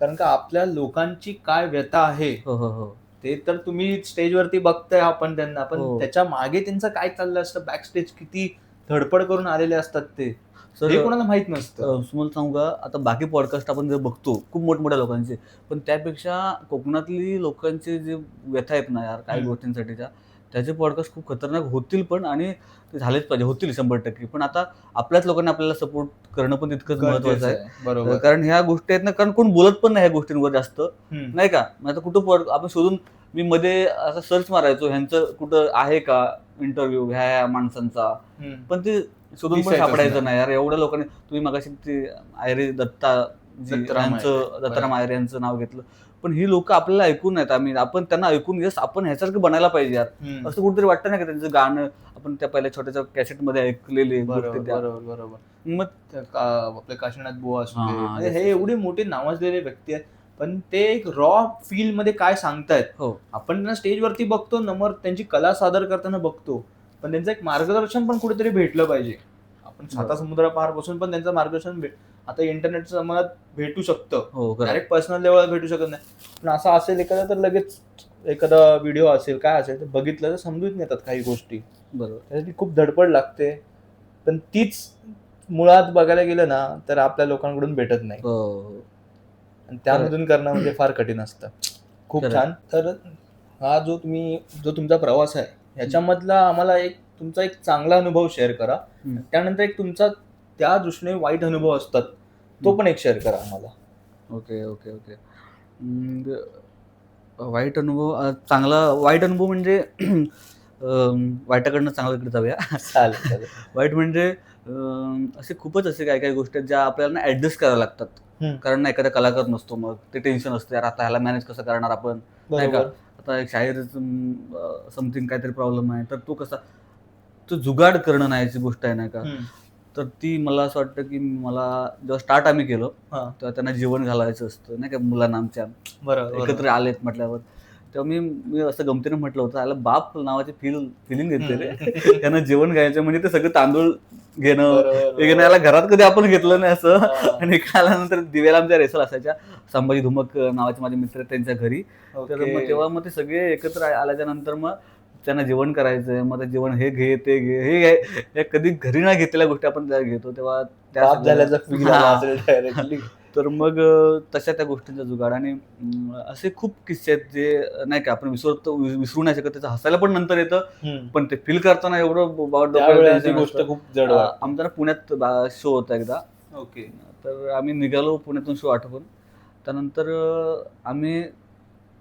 कारण का आपल्या लोकांची काय व्यथा आहे हो, हो, हो. ते तर तुम्ही स्टेजवरती बघताय आपण त्यांना, पण हो. त्याच्या मागे त्यांचं काय चाललं असतं, बॅकस्टेज किती धडपड करून आलेले असतात ते सर, हे कोणाला माहित नसतं. तुम्हाला सांगू का, आता बाकी पॉडकास्ट आपण जर बघतो खूप मोठमोठ्या लोकांचे, पण त्यापेक्षा कोकणातली लोकांचे जे व्यथा आहेत ना यार काही गोष्टींसाठीच्या, त्याचे पॉडकास्ट खूप खतरनाक होतील पण, आणि ते झालेच पाहिजे, होतील 100%. पण आता आपल्याच लोकांनी आपल्याला सपोर्ट करणं पण तितकंच महत्वाचं आहे. बरोबर. कारण ह्या गोष्टी आहेत ना, कारण कोण बोलत पण नाही ह्या गोष्टींवर जास्त, हम्म. नाही का. मग आता कुठं आपण शोधून, मी मध्ये असं सर्च मारायचो ह्यांचं कुठं आहे का इंटरव्ह्यू ह्या माणसांचा, हम्म. पण ते शोधून पण दिसायचंच सापडायचं नाही. नाही यार. एवढ्या लोकांनी, तुम्ही मगाशी ते आयरे दत्ताराम दत्ताराम आयरे यांचं नाव घेतलं, पण ही लोक आपल्याला ऐकून आहेत, आपण त्यांना ऐकून घेस, आपण ह्यासारखं बनायला पाहिजे यार. हम्म. असं कुठेतरी वाटतं ना की त्यांचं गाणं आपण त्या पहिल्या छोट्याच्या कॅसेट मध्ये ऐकलेले बरोबर गोष्टी त्या. बरोबर बरोबर. मग आपले काशीनाथ बुवा असू हा, दे, हा, म्हणजे yes, हे yes. एवढे मोठे नावाजलेले व्यक्ती आहेत, पण ते एक रॉ फील मध्ये काय सांगतायत हो, आपण त्यांना स्टेजवरती बघतो, नंबर त्यांची कला सादर करताना बघतो, पण त्यांचं एक मार्गदर्शन पण कुठेतरी भेटलं पाहिजे. आपण साता समुद्र पार बसून पण त्यांचं मार्गदर्शन आता इंटरनेटच्या जमान्यात भेटू शकतं, हो, खरं. डायरेक्ट पर्सनल लेवलला भेटू शकत नाही, पण असं असेल एखादा तर लगेच एखादा व्हिडिओ असेल काय असेल तर बघितलं तर समजून येतात काही गोष्टी. बरोबर. त्यासाठी खूप धडपड लागते, पण तीच मुळात बघायला गेलं ना तर आपल्या लोकांकडून भेटत नाही, हो, हो. आणि त्यामधून करणं म्हणजे फार कठीण असतं. खूप खरं. छान. तर हा जो तुमचा प्रवास आहे ह्याच्यामधला आम्हाला तुमचा एक चांगला अनुभव शेअर करा, हम्म. त्यानंतर एक तुमचा त्या दृष्टीने वाईट अनुभव असतात तो पण एक शेअर करा आम्हाला. Okay okay okay. वाईट अनुभव, चांगला वाईट अनुभव म्हणजे वाईटाकडनं चांगल्याकडे जाऊया. चालेल. वाईट म्हणजे असे खूपच असे काही काही गोष्टी आहेत ज्या आपल्याला ऍडजस्ट करायला लागतात. कारण ना एखादा कलाकार नसतो, मग ते टेन्शन असतं यार आता ह्याला मॅनेज कसं करणार आपण, नाही का. आता एक शाहीर समथिंग काहीतरी प्रॉब्लेम आहे, तर तो जुगाड करणं नाहीची गोष्ट आहे, नाही का. तर ती मला असं वाटतं की मला जेव्हा स्टार्ट आम्ही केलं तेव्हा त्यांना जेवण घालायचं असतं, नाही का, मुलांना आमच्या बरोबर एकत्र आलेत म्हटल्यावर तेव्हा मी असं गमतीने म्हटलं होतं, आला बाप नावाची फिलिंग येते रे. त्यांना जेवण घ्यायचं म्हणजे ते सगळं तांदूळ घेणं, हे घेणं, याला घरात कधी आपण घेतलं नाही असं. आणि इकडे आल्यानंतर दिव्याला आमच्या रेसल असायच्या, संभाजी धुमक नावाचे माझे मित्र आहेत त्यांच्या घरी. तर मग तेव्हा मग ते सगळे एकत्र आल्याच्या नंतर मग त्यांना जेवण करायचंय, मग ते जेवण हे घे ते घे हे घे, हे कधी घरी नाही घेतलेल्या गोष्टी आपण त्या घेतो तेव्हा बाप झाल्याचा feel आला असेल directly. तर मग तशा त्या गोष्टींचा जुगाड. आणि असे खूप किस्से आहेत जे नाही का आपण विसरू नाही शकत. त्याचं हसायला पण नंतर येतं, पण ते फील करताना एवढं त्यावेळेस ती गोष्ट खूप जड वाटते. आमचा ना पुण्यात शो होता एकदा. ओके. तर आम्ही निघालो पुण्यातून शो आठवून. त्यानंतर आम्ही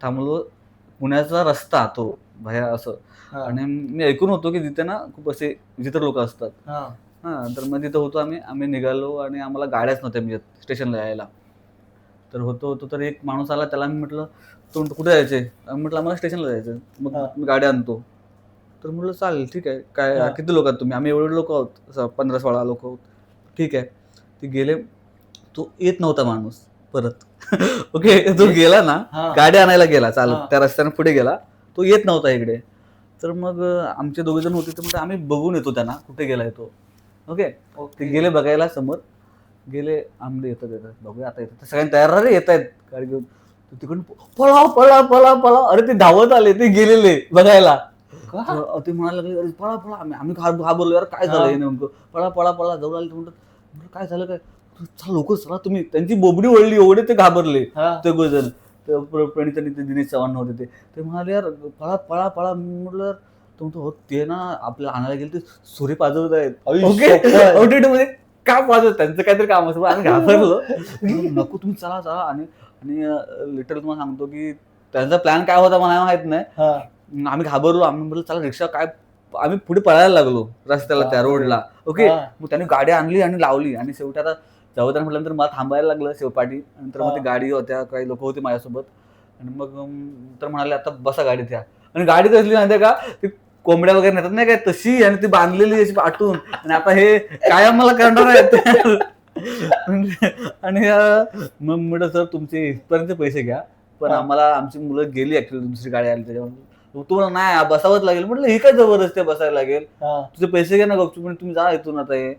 थांबलो, पुण्याचा रस्ता तो भया असं. आणि मी ऐकून होतो की तिथे ना खूप असे विचित्र लोक असतात. तर मग तिथं होतो आम्ही निघालो आणि आम्हाला गाड्याच नव्हत्या म्हणजे स्टेशनला यायला. तर होतो तर एक माणूस आला, त्याला मी म्हटलं तू कुठे जायचंय? म्हटलं आम्हाला स्टेशनला जायचं, मग मी गाडी आणतो. तर म्हटलं चालेल ठीक आहे, काय किती लोक आहात तुम्ही? आम्ही एवढे लोक आहोत, 15-16 लोक आहोत. ठीक आहे. ते गेले, तो येत नव्हता माणूस परत. ओके, तो गेला ना, गाडी आणायला गेला चालत, त्या रस्त्याने पुढे गेला, तो येत नव्हता इकडे. तर मग आमचे 2 जण होते, तर म्हटलं आम्ही बघून येतो त्यांना कुठे गेलाय तो. ओके, ते गेले बघायला, समोर गेले, आंबे येतात बघूया आता येतात, सगळ्यांनी तयार रे येत आहेत गाडी घेऊन. तिकडून पळा पळा पळा पळा, अरे ते धावत आले, ते गेलेले बघायला. ते म्हणायला लागले अरे पळा पळा, आम्ही घाबरलो यार काय झालं नेमकं, पळा पळा पळा. जवळ आले, म्हणतात काय झालं काय, चला लवकर चला तुम्ही. त्यांची बोबडी ओढली, एवढे ते घाबरले ते गोजन. प्रणित आणि दिनेश चव्हाण होते ते म्हणाले यार पळा पळा पळा. म्हटलं तो म्हणतो हो ते ना आपल्याला आणायला गेले, ते सुरे पाजवत आहेत. ओके, का पाजवत, त्यांचं काहीतरी काम असं. आम्ही घाबरलो, नको तुम्ही चला चला. आणि लिटरली तुम्हाला सांगतो की त्यांचा प्लॅन काय होता मला माहित नाही. आम्ही घाबरलो, आम्ही म्हटलं चला रिक्षा काय, आम्ही पुढे पळायला लागलो रस्त्याला त्या रोडला. ओके, मग त्याने गाडी आणली आणि लावली. आणि शेवटी आता जाऊद्या म्हटल्यानंतर मला थांबायला लागलं शेवपाटी. नंतर मग ती गाडी होत्या, काही लोक होते माझ्यासोबत. आणि मग तर म्हणाले आता बसा गाडीत या. आणि गाडी कसली माहितीये का, ती कोंबड्या वगैरे नेतात नाही काय तशी, आणि ती बांधलेली अशी पाठवून. आणि आता हे काय आम्हाला करणार आहेत. आणि मग म्हटलं सर तुमचे इथपर्यंत पैसे घ्या, पण आम्हाला आमची मुलं गेली ऍक्च्युअली, दुसरी गाडी आली त्याच्यावर. तुम्हाला नाही बसावंच लागेल. म्हटलं ही काय जबरदस्ती बसायला लागेल, तुझे पैसे घ्या ना गपचूप, म्हणजे तुम्ही जा इथून आता हे.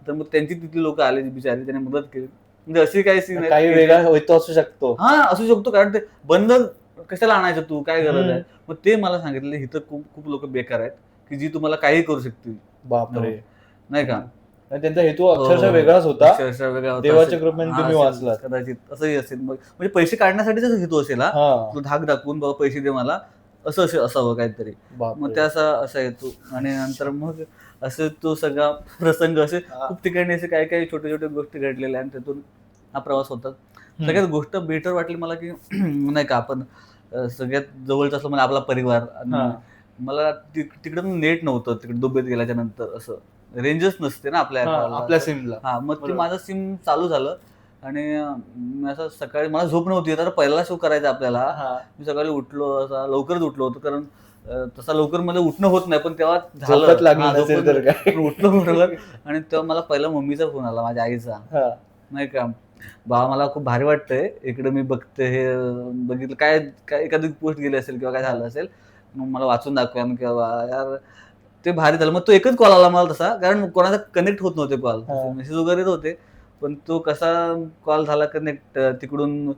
तर मग त्यांची तिथली लोक आले बिचारी, त्याने मदत केली. म्हणजे अशी काही सीन काही वेगळा होतो असू शकतो. असू शकतो, कारण ते बंद कशाला आणायचं, तू काय गरज आहे. मग ते मला सांगितलं इथं खूप खूप लोक बेकार आहेत की जी तुम्हाला काही करू शकतील. बापरे, नाही का, त्यांचा हेतू अक्षरशः वेगळाच होता. अक्षरशः वेगळा होता. देवाच्या कृपेने तुम्ही वाचलात. कदाचित असंही असेल, म्हणजे पैसे काढण्यासाठीच हेतू असेल, धाक दाखवून बाबा पैसे दे मला, असं असावं काहीतरी. मग त्या असा हेतू. आणि नंतर मग असं तो सगळा प्रसंग, असे खूप ठिकाणी असे काही काही छोटे छोटे गोष्टी घडलेल्या, आणि त्यातून हा प्रवास होता. सगळ्यात गोष्ट बेटर वाटली मला की नाही का, आपण सगळ्यात जवळचं असलं म्हणजे आपला परिवार. मला तिकडं नेट नव्हतं, तिकडे दुबईत गेल्याच्या नंतर असं रेंजच नसते ना आपल्या सिमला. मग ते माझं सिम चालू झालं. आणि असं सकाळी मला झोप नव्हती, तर पहिला शो करायचा आपल्याला. मी सकाळी उठलो, असा लवकरच उठलो होतो, कारण तसा लवकर मला उठणं होत नाही, पण तेव्हा झालं उठलो बरोबर. आणि तेव्हा मला पहिला मम्मीचा फोन आला, माझ्या आईचा. नाही का, बा मला खूप भारी वाटतंय, इकडे मी बघते हे बघितलं काय काय एखादी पोस्ट गेली असेल किंवा काय झालं असेल, मग मला वाचून दाखवा किंवा यार ते भारी झालं. मग तो एकच कॉल आला मला तसा, कारण कोणाचा कनेक्ट होत नव्हते कॉल, मेसेज वगैरे होते, पण तो कसा कॉल झाला कनेक्ट, तिकडून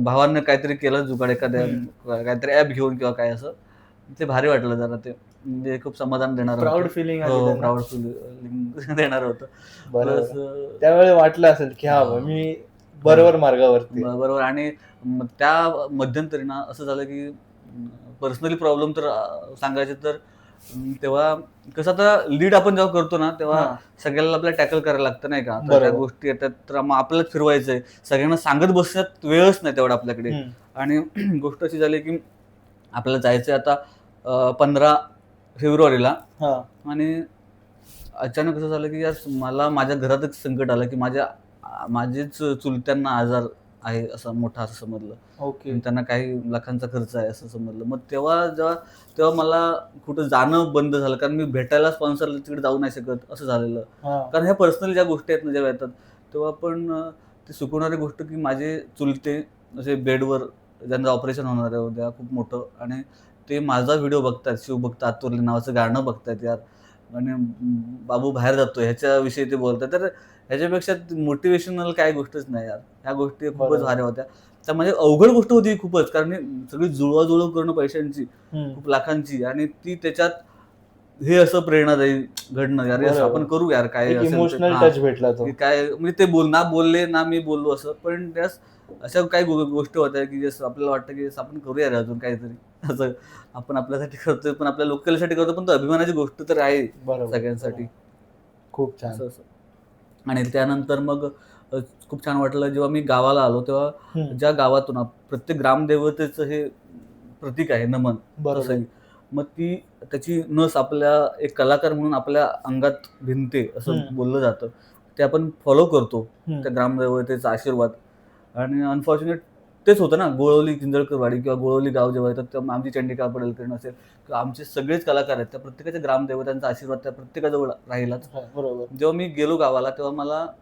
भावांनी काहीतरी केलं जुगाड, एखाद्या काहीतरी ऍप घेऊन किंवा काय, असं ते भारी वाटलं जरा. ते म्हणजे खूप समाधान देणार, प्राऊड फिलिंग देणार होतं. त्यावेळी वाटलं असेल की हा मी बरोबर मार्गावरती बरोबर. आणि त्या मध्यंतरी ना असं झालं की पर्सनली प्रॉब्लेम तर सांगायचे तर, तेव्हा कसं आता लीड आपण जेव्हा करतो ना, तेव्हा सगळ्याला आपल्याला टॅकल करायला लागतं नाही का. त्या गोष्टी येतात तर मग आपल्यालाच फिरवायचंय, सगळ्यांना सांगत बसण्यात वेळच नाही तेवढा आपल्याकडे. आणि गोष्ट अशी झाली की आपल्याला जायचंय आता 15 फेब्रुवारीला. आणि अचानक असं झालं की यार मला माझ्या घरात एक संकट आलं की माझेच चुलत्यांना आजार आहे असं मोठा, असं समजलं. ओके, त्यांना काही लाखांचा खर्च आहे असं समजलं. मग तेव्हा मला कुठं जाणं बंद झालं, कारण मी भेटायला स्पॉन्सरला तिकडे जाऊ नाही शकत असं झालेलं. कारण ह्या पर्सनली ज्या गोष्टी आहेत ना जेव्हा येतात, तेव्हा पण ती सुकवणारी गोष्ट की माझे चुलते असे बेडवर ज्यांचं ऑपरेशन होणार आहे उद्या खूप मोठं, आणि ते माझा व्हिडिओ बघतात, शिवभक्त आतुरले नावाचं गाणं बघतात यार, आणि बाबू बाहेर जातोय ह्याच्याविषयी ते बोलतात. तर ह्याच्यापेक्षा मोटिवेशनल काय गोष्टच नाही यार. ह्या गोष्टी खूपच बरोबर. भारी होत्या. त्या म्हणजे अवघड गोष्ट होती खूपच, कारण सगळी जुळवाजुळव करणं पैशांची, खूप लाखांची, आणि ती त्याच्यात हे असं प्रेरणादायी घडणं, यार yes, बरोबर. आपण करू यार काय एक असेल ते. इमोशनल हां. टच भेटला तो. की काय म्हणजे ते ना बोलले ना मी बोललो असं, पण त्यास अशा काही गोष्टी होत्या की जसं आपल्याला वाटतं की आपण करूया रे अजून काहीतरी असं. आपण आपल्यासाठी करतोय, पण आपल्या लोकलसाठी करतो, पण तो अभिमानाची गोष्ट तर आहे बरोबर. सगळ्यांसाठी. खूप छान. असं असं. आणि त्यानंतर मग खूप छान वाटलं जेव्हा मी गावाला आलो, तेव्हा ज्या गावातून प्रत्येक ग्रामदेवतेचं हे प्रतीक आहे नमन, बरोबर. तसंही मग ती त्याची नस आपल्या एक कलाकार म्हणून आपल्या अंगात भिनते असं बोललं जातं. ते आपण फॉलो करतो त्या ग्रामदेवतेचा आशीर्वाद. आणि अनफॉर्च्युनेट तेच होतं ना, गोळवली किंजळकरवाडी किंवा गोळवली गाव जेव्हा येतात तेव्हा आमची चंडिका पडळकर असेल किंवा आमचे सगळेच कलाकार आहेत, त्या प्रत्येकाच्या ग्रामदेवतांचा आशीर्वाद त्या प्रत्येकाजवळ राहिलाच. बरोबर. जेव्हा मी गेलो गावाला तेव्हा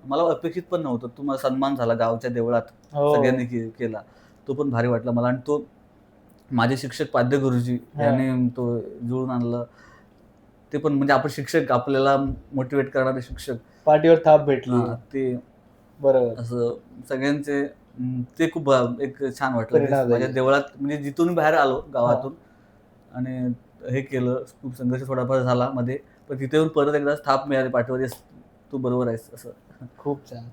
मला अपेक्षित पण नव्हतं. तुम्हाला सन्मान झाला गावच्या देवळात, हो. सगळ्यांनी केला. तो पण भारी वाटला मला. आणि तो माझे शिक्षक पाद्य गुरुजी यांनी तो जुळून आणलं. ते पण म्हणजे आपण शिक्षक, आपल्याला मोटिवेट करणारे शिक्षक, पाठीवर थाप भेटली. ते बरोबर. असं सगळ्यांचे ते खूप एक छान वाटलं. प्रेरणादायी. माझ्या देवळात म्हणजे जिथून मी बाहेर आलो गावातून आणि हे केलं, खूप संघर्ष थोडाफार झाला मध्ये, पण तिथे येऊन परत एकदा थाप मिळाली पाठीवर, तू बरोबर आहेस असं. खूप छान.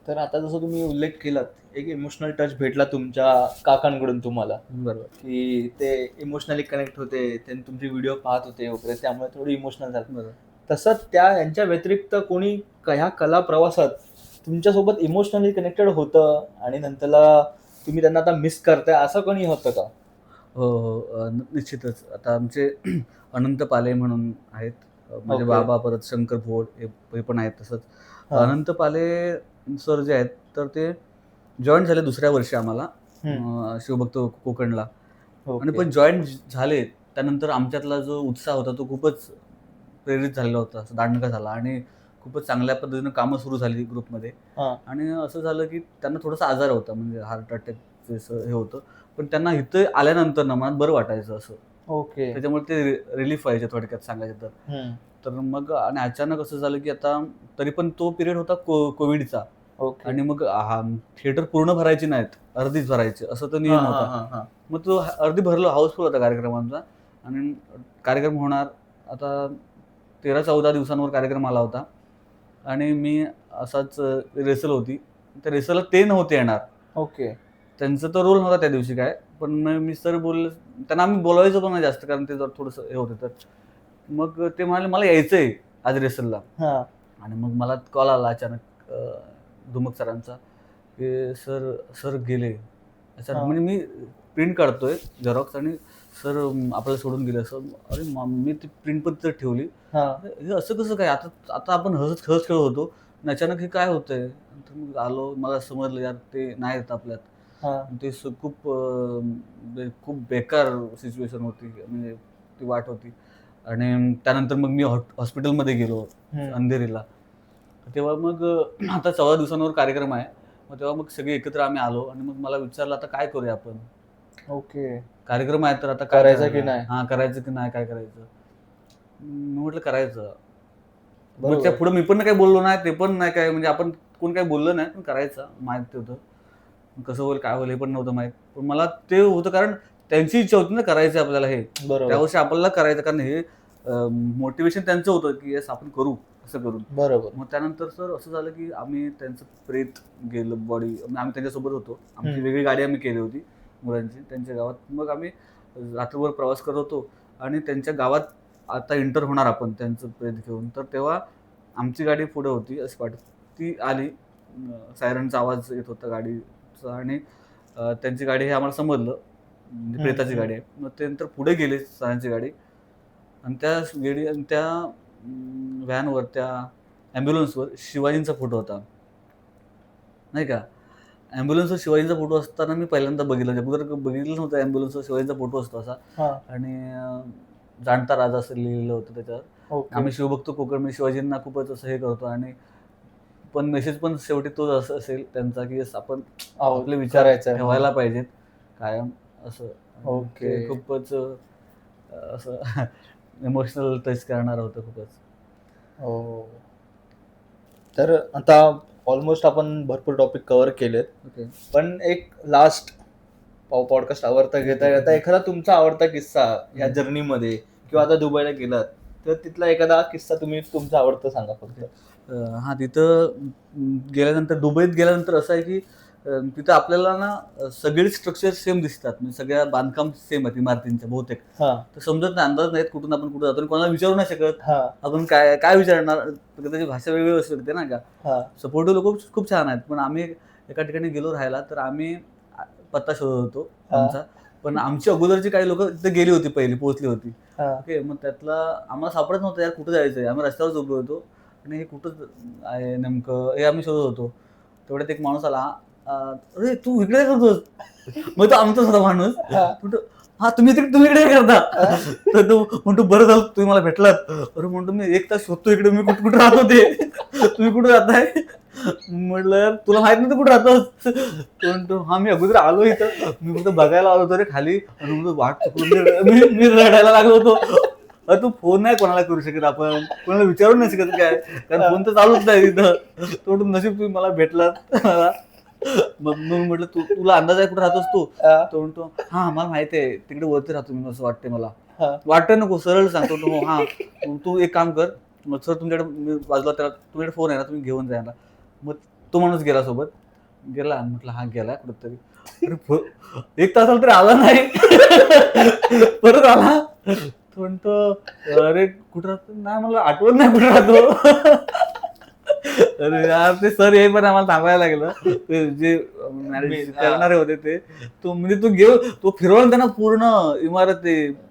तर आता जसं तुम्ही उल्लेख केलात, एक इमोशनल टच भेटला तुमच्या काकांकडून तुम्हाला, बरोबर. की ते इमोशनली कनेक्ट होते, त्यांनी तुमचे व्हिडिओ पाहत होते वगैरे, त्यामुळे थोडी इमोशनल झालं. बरोबर. तसंच यांच्या व्यतिरिक्त कोणी ह्या कला प्रवासात तुमच्यासोबत इमोशनली कनेक्टेड होतं आणि नंतरला तुम्ही त्यांना आता मिस करताय, असं कोणी होतं का? हो, निश्चितच. आता आमचे अनंत पाले म्हणून आहेत, माझे बाबा, परत शंकर भोड हे पण आहेत. तसंच अनंत पाले सर जे आहेत, तर ते जॉईन झाले दुसऱ्या वर्षी आम्हाला शिवभक्त कोकणला. आणि पण जॉईन झाले त्यानंतर आमच्यातला जो उत्साह होता तो खूपच प्रेरित झालेला होता, असं दांडका झाला, आणि खूपच चांगल्या पद्धतीनं कामं सुरू झाली ग्रुपमध्ये. आणि असं झालं की त्यांना थोडासा आजार होता, म्हणजे हार्ट अटॅकचं हे होतं, पण त्यांना इथं आल्यानंतर ना मनात बरं वाटायचं असं. ओके. त्याच्यामुळे ते रिलीफ व्हायचे थोडक्यात सांगायचं तर. तर मग आणि अचानक असं झालं की आता तरी पण तो पिरियड होता कोविडचा. ओके. आणि मग थिएटर पूर्ण भरायची नाहीत, अर्धीच भरायची असं तो नियम होता. मग तो अर्धी भरलो, हाऊसफुल होता कार्यक्रमांचा. आणि कार्यक्रम होणार आता 13-14 दिवसांवर कार्यक्रम आला होता. आणि मी असाच रेसल होती, त्या रेसलला ते नव्हते येणार. ओके. त्यांचा तो रोल नव्हता त्या दिवशी काय, पण मग मी सर बोलले, त्यांना आम्ही बोलवायचो पण नाही जास्त, कारण ते जर थोडंसं हे होतं. तर मग ते म्हणाले मला यायचंय आज रेसलला. आणि मग मला कॉल आला अचानक धुमक सरांचा की सर गेले अचानक. म्हणजे मी प्रिंट काढतोय झेरॉक्स आणि सर आपल्याला सोडून गेले असं. अरे मी ती प्रिंट पण तिथं ठेवली. हे असं कसं काय, आता आपण हसत खेळत होतो आणि अचानक हे काय होतंय. तर मग आलो, मला समजलं यार ते नाही येत आपल्यात. ते खूप बेकार सिच्युएशन होती, म्हणजे ती वाट होती. आणि त्यानंतर मग मी हॉस्पिटलमध्ये गेलो अंधेरीला. तेव्हा मग आता 14 दिवसांवर कार्यक्रम आहे. मग तेव्हा मग सगळे एकत्र आम्ही आलो आणि मग मला विचारलं आता काय करूया आपण. ओके. कार्यक्रम आहे तर आता काय करायचं की नाही? करायचं की नाही, काय करायचं. मी म्हटलं करायचं. मग त्या पुढे मी पण काही बोललो नाही, ते पण नाही काय, म्हणजे आपण कोण काही बोललं नाही, पण करायचं माहिती होतं. कसं होईल काय होईल हे पण नव्हतं माहित. पण मला ते होतं, कारण त्यांची इच्छा होती ना करायचं आपल्याला हे. त्या वर्षी आपल्याला करायचं, कारण हे मोटिवेशन त्यांचं होतं की येस आपण करू असं करून. बरोबर. मग त्यानंतर सर असं झालं की आम्ही त्यांचं प्रेत गेलं बॉडी, आम्ही त्यांच्यासोबत होतो. आमची वेगळी गाडी आम्ही केली होती मुलांची त्यांच्या गावात. मग आम्ही रात्रभर प्रवास करत होतो आणि त्यांच्या गावात आता एंटर होणार आपण त्यांचं प्रेत घेऊन. तर तेव्हा आमची गाडी पुढे होती अशी वाटत, ती आली, सायरनचा आवाज येत होता गाडीचा, आणि त्यांची गाडी हे आम्हाला समजलं, म्हणजे प्रेताची गाडी आहे. मग ते नंतर पुढे गेले सरांची गाडी, आणि त्या व्हॅनवर, त्या ॲम्ब्युलन्सवर शिवाजींचा फोटो होता नाही का. ॲम्ब्युलन्सवर शिवाजींचा फोटो असताना मी पहिल्यांदा बघितलं, अगोदर बघितलं नव्हतं ॲम्ब्युलन्सवर शिवाजींचा फोटो असतो असा. आणि जाणता राजा असं लिहिलेलं होतं त्याच्यावर. आम्ही शिवभक्त कोकण शिवाजींना खूपच असं हे करतो, आणि पण मेसेज पण शेवटी तोच असं असेल त्यांचा की आपण आपले विचार ठेवायला पाहिजेत, कायम असं. ओके. ते खूपच असं इमोशनल टच करणार होतं खूपच. हो. तर आता ऑलमोस्ट आपण भरपूर टॉपिक कव्हर केलेत, ओके. पण एक लास्ट पॉडकास्ट आवडता घेता एखादा तुमचा आवडता किस्सा या जर्नीमध्ये किंवा आता दुबईला गेलात तर तिथला एखादा किस्सा तुम्ही तुमचा आवडता सांगा फक्त. हा तिथं गेल्यानंतर, दुबईत गेल्यानंतर असं आहे की तिथं आपल्याला ना सगळे स्ट्रक्चर सेम दिसतात, म्हणजे सगळ्या बांधकाम सेम आहेत इमारतींच्या बहुतेक. हा तर समजत नाही, अंदाज नाहीत कुठून आपण कुठं जातो आणि कोणाला विचारू नाही शकत. हा आपण काय काय विचारणार, त्याची भाषा वेगळी असू शकते ना का. हा सपोर्टिव्ह लोक खूप छान आहेत, पण आम्ही एका ठिकाणी गेलो राहायला, तर आम्ही पत्ता शोधत होतो आमचा, पण आमची अगोदरची काही लोक तिथे गेली होती, पहिली पोहोचली होती. हा ओके, मग त्यातला आम्हाला सापडत नव्हतं यार कुठं जायचंय. आम्ही रस्त्यावर उभे होतो आणि हे कुठं आहे नेमकं हे आम्ही शोधत होतो. तेवढ्यात एक माणूस आला, अरे तू इकडे काय करतोस. मग तो आमचाच होता माणूस. म्हणतो हा तुम्ही इकडे काय करता. तर तो म्हणतो बरं झालं तुम्ही मला भेटलात. अरे म्हणतो मी 1 तास शोधतो इकडे, मी कुठे राहतो ते, तुम्ही कुठे राहताय. म्हटलं तुला माहित नाही तू कुठे राहतोस. म्हणतो हा मी अगोदर आलो इथं, मी फक्त बघायला आलो होतो रे खाली, आणि म्हणतो वाट चुकलो, मी रडायला लागलो होतो. अरे तू फोन नाही कोणाला करू शकत, आपण कोणाला विचारू नाही शकत काय, कारण फोन तर चालूच नाही तिथं. तो नशीब तुम्ही मला भेटलात. मग म्हटलं तुला अंदाज आहे कुठे राहतोस तू. तो म्हणतो हा मला माहिती आहे तिकडे वरती राहतो मी, असं वाटतंय मला. वाटतं नको, सरळ सांगतो तो. हा तू एक काम कर, मग सर तुमच्याकडे बाजूला त्याला तुमच्याकडे फोन आहे ना, तुम्ही घेऊन जायला. मग तो माणूस गेला, सोबत गेला. म्हटलं हा गेला कुठंतरी. अरे 1 तासाला तरी आला नाही. परत आला. तो म्हणतो अरे कुठं राहतो, नाही मला आठवत नाही कुठं राहतो. अरे यार ते सर हे पण आम्हाला थांबायला लागलं, ते जे मॅनेज करणारे होते ते. तो म्हणजे तो फिरवला त्यांना पूर्ण इमारत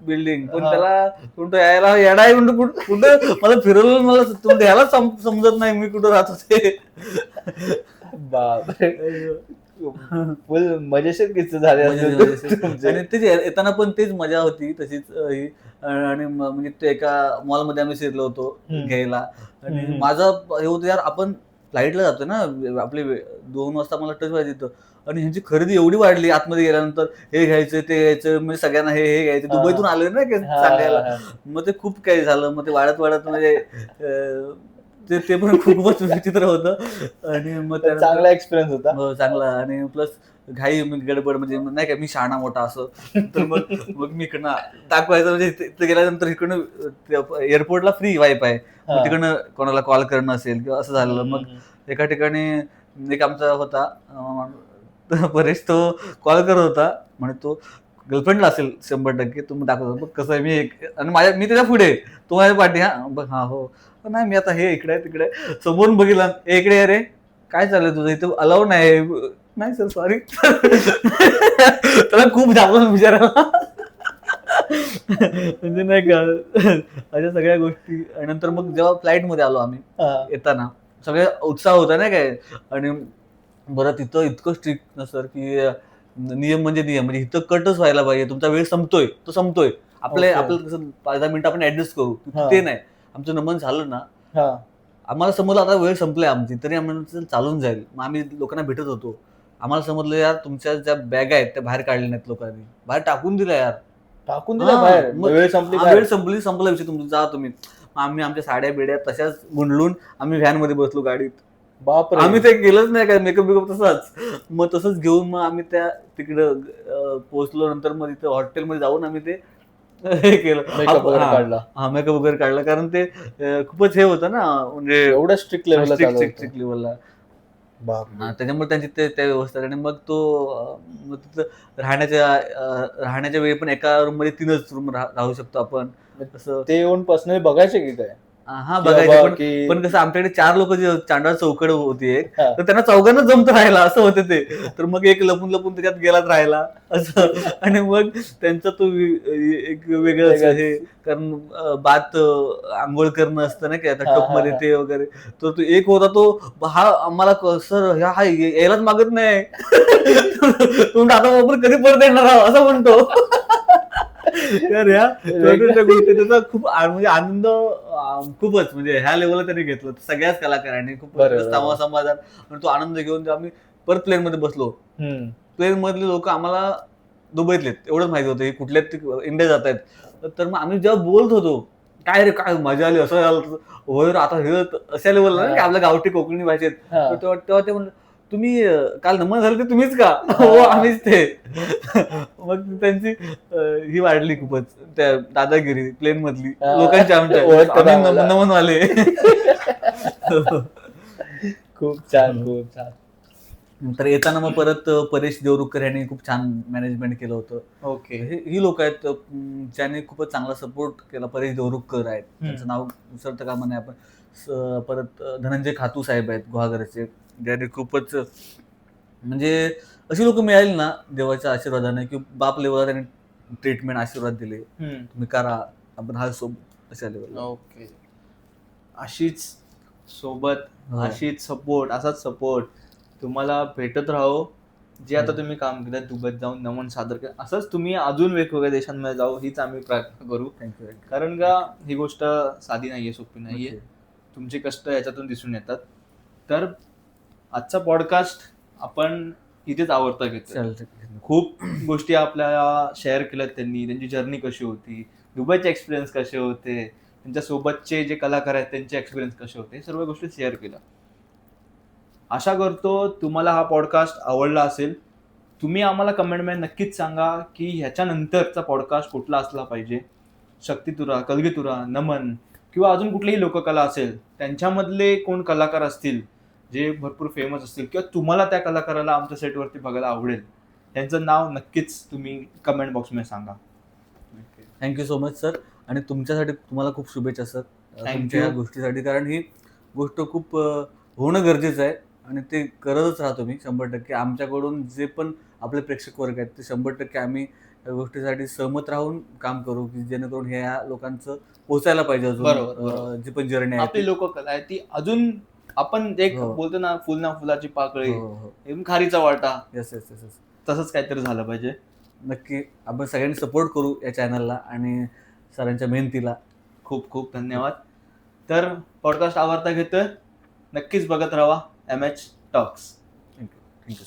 बिल्डिंग, पण त्याला कुठं यायला येडा आहे म्हणतो, कुठं मला फिरवलं, मला याला समजत नाही मी कुठं राहतो ते. बापरे, फुल मजेशीर किस्से झाले असतील. आणि तेच येताना पण तेच मजा होती तशीच ही. आणि म्हणजे ते एका मॉलमध्ये आम्ही शिरलो होतो घ्यायला, आणि माझं हे होतं यार आपण फ्लाईटला जातो ना, आपले 2 वाजता मला टच व्हायचं तिथं, आणि ह्यांची खरेदी एवढी वाढली आतमध्ये गेल्यानंतर, हे घ्यायचं ते घ्यायचं, म्हणजे सगळ्यांना हे घ्यायचं, दुबईतून आले ना सांगायला. मग ते खूप काही झालं, मग ते वाढत म्हणजे ते पण खूपच विचित्र होतं. आणि मग चांगला एक्सपिरियन्स होता. हो चांगला. आणि प्लस घाई गडबड, म्हणजे नाही का मी शहाणा मोठा असं, तर मग मी इकडनं दाखवायचं, म्हणजे तिथे गेल्यानंतर इकडनं एअरपोर्टला फ्री वाईफ आहे, मग तिकडनं कोणाला कॉल करणं असेल किंवा असं झालं. मग एका ठिकाणी एक आमचा होता परेश, तो कॉल करत होता, म्हणजे तो गर्लफ्रेंडला असेल 100%, तो दाखवतो बघ कसं आहे मी आणि मी त्याच्या पुढे, तो माझ्या पाठी. हा बघ हा हो नाही मी आता हे इकडे तिकडे समोरून बघितलं, इकडे अरे काय चाललंय तुझं इथं अलाउ नाही सर सॉरी. त्याला खूप झालं बिचारायला. म्हणजे नाही का अशा सगळ्या गोष्टी. आणि नंतर मग जेव्हा फ्लाईट मध्ये आलो आम्ही येताना, सगळे उत्साह होता नाही काय. आणि बरं तिथं इतकं स्ट्रिक्ट ना सर की नियम म्हणजे इथं कटच व्हायला पाहिजे, तुमचा वेळ संपतोय तो संपतोय, आपल्याला कसं 5-10 मिनिटं आपण ऍडजस्ट करू, ते नाही. आमचं नमन झालं ना, आम्हाला समजलं आता वेळ संपलाय आमची, तरी आम्हाला चालून जाईल. मग आम्ही लोकांना भेटत होतो, आम्हाला समजलं यार तुमच्या ज्या बॅग आहेत त्या बाहेर काढल्या नाहीत लोकांनी, बाहेर टाकून दिल्या यार, टाकून दिल्या बाहेर. वेळ संपला विषय तुमचं, जा तुम्ही. आम्ही आमच्या साड्या बिड्या तशाच गुंडलून आम्ही व्हॅन मध्ये बसलो गाडीत. बापरे, आम्ही ते गेलंच नाही काय, मेकअप तसाच. मग तसंच घेऊन मग आम्ही त्या तिकडं पोहोचलो. नंतर मग तिथे हॉटेलमध्ये जाऊन आम्ही ते हे केलं, मेकअप वगैरे काढला. हा मेकअप वगैरे काढला, कारण ते खूपच हे होतं ना, म्हणजे एवढ्या स्ट्रिक्ट लेवलला स्ट्रिक्ट लेवलला. त्याच्यामुळे त्यांची त्या व्यवस्था. आणि मग तिथं राहण्याच्या वेळी पण एका रूम मध्ये 3च रूम राहू शकतो आपण. तसं ते येऊन पर्सनली बघायचे की काय. हा बघायचं, पण कसं आमच्याकडे 4 लोक जे चांडाळ चौकड होती एक, तर त्यांना चौघांना जमत राहायला असं होतं ते. तर मग एक लपून त्याच्यात गेलाच राहायला असं. आणि मग त्यांचा तो एक वेगळंच हे, कारण बात आंघोळ करणं असतं ना काय टप मध्ये ते वगैरे. तर तो एक होता, तो हा आम्हाला सर हा यायलाच मागत नाही. तुम्ही आता वापर कधी परत येणार आहोत असं म्हणतो. त्याचा खूप म्हणजे आनंद खूपच, म्हणजे ह्या लेवलला त्यांनी घेतलं सगळ्याच कलाकारांनी, खूप समाधान. तो आनंद घेऊन आम्ही परत प्लेन मध्ये बसलो. प्लेन मधले लोक आम्हाला दुबईतले एवढंच माहिती होतं हे कुठल्या इंडिया जात आहेत. तर मग आम्ही जेव्हा बोलत होतो काय रे काय मजा आली असं झालं होय आता हे अशा लेवलला ना की आपल्या गावठी कोकणी भाषेत. तर तेव्हा ते म्हणलं तुम्ही काल नमन झालं ते तुम्हीच का? हो आम्हीच ते. मग त्यांची ही वाढली खूपच त्या दादागिरी प्लेन मधली लोकांची आमच्या नमनवाले. खूप छान खूप छान. तर येताना मग परत परेश देवरुखकर यांनी खूप छान मॅनेजमेंट केलं होतं. ओके. ही लोक आहेत ज्यांनी खूपच चांगला सपोर्ट केला. परेश देवरुखकर आहेत, त्यांचं नाव विसरतं कामा नये आपण. परत धनंजय खातू साहेब आहेत गुहागरचे, ज्यांनी खूपच म्हणजे अशी लोक मिळाली ना देवाच्या आशीर्वादाने की बाप लेवलला त्यांनी ट्रीटमेंट आशीर्वाद दिले, तुम्ही करा आपण हा सोबत अशा लेवलला. ओके. अशीच सोबत अशीच सपोर्ट असाच सपोर्ट तुम्हाला भेटत राहो. जे आता तुम्ही काम केलं दुबईत जाऊन नमन सादर केलं असंच तुम्ही अजून वेगवेगळ्या देशांमध्ये जाऊ हीच आम्ही प्रार्थना करू. थँक्यू. कारण का ही गोष्ट साधी नाहीये, सोपी नाहीये. तुमचे कष्ट याच्यातून दिसून येतात. तर आजचा पॉडकास्ट आपण इथेच आवडता घेतो. खूप गोष्टी आपल्याला शेअर केल्यात त्यांनी, त्यांची जर्नी कशी होती, दुबईचे एक्सपिरियन्स कसे होते, त्यांच्या सोबतचे जे कलाकार आहेत त्यांचे एक्सपिरियन्स कसे होते, हे सर्व गोष्टी शेअर केल्या. आशा करतो तुम्हाला हा पॉडकास्ट आवडला असेल. तुम्ही आम्हाला कमेंटमध्ये नक्कीच सांगा की ह्याच्यानंतरचा पॉडकास्ट कुठला असला पाहिजे. शक्तितुरा, कलगीतुरा, नमन किंवा अजून कुठलीही लोककला असेल त्यांच्यामधले कोण कलाकार असतील जे भरपूर फेमस असतील किंवा तुम्हाला त्या कलाकाराला आमच्या सेटवरती बघायला आवडेल त्यांचं नाव नक्कीच तुम्ही कमेंट बॉक्समध्ये सांगा. Thank you so much sir. आणि तुमच्यासाठी तुम्हाला खूप शुभेच्छा सर तुमच्या या गोष्टीसाठी, कारण ही गोष्ट खूप होणं गरजेचं आहे आणि ते करतच राहतो मी 100%. आमच्याकडून जे पण आपले प्रेक्षक वर्ग आहेत ते 100% आम्ही या गोष्टीसाठी सहमत राहून काम करू की जेणेकरून ह्या लोकांचं पोहोचायला पाहिजे अजून जी पण जर्नी आहे आपली लोककला आहे ती अजून आपण एक बोलतो ना फुल ना फुलाची पाकळी खारीचा वाटा. येस येस येस तसंच काहीतरी झालं पाहिजे. नक्की आपण सगळ्यांनी सपोर्ट करू या चॅनलला आणि सरांच्या मेहनतीला. खूप खूप धन्यवाद. तर पॉडकास्ट आवडता घेतोय नक्कीच बघत राहा MH टॉक्स. थँक्यू.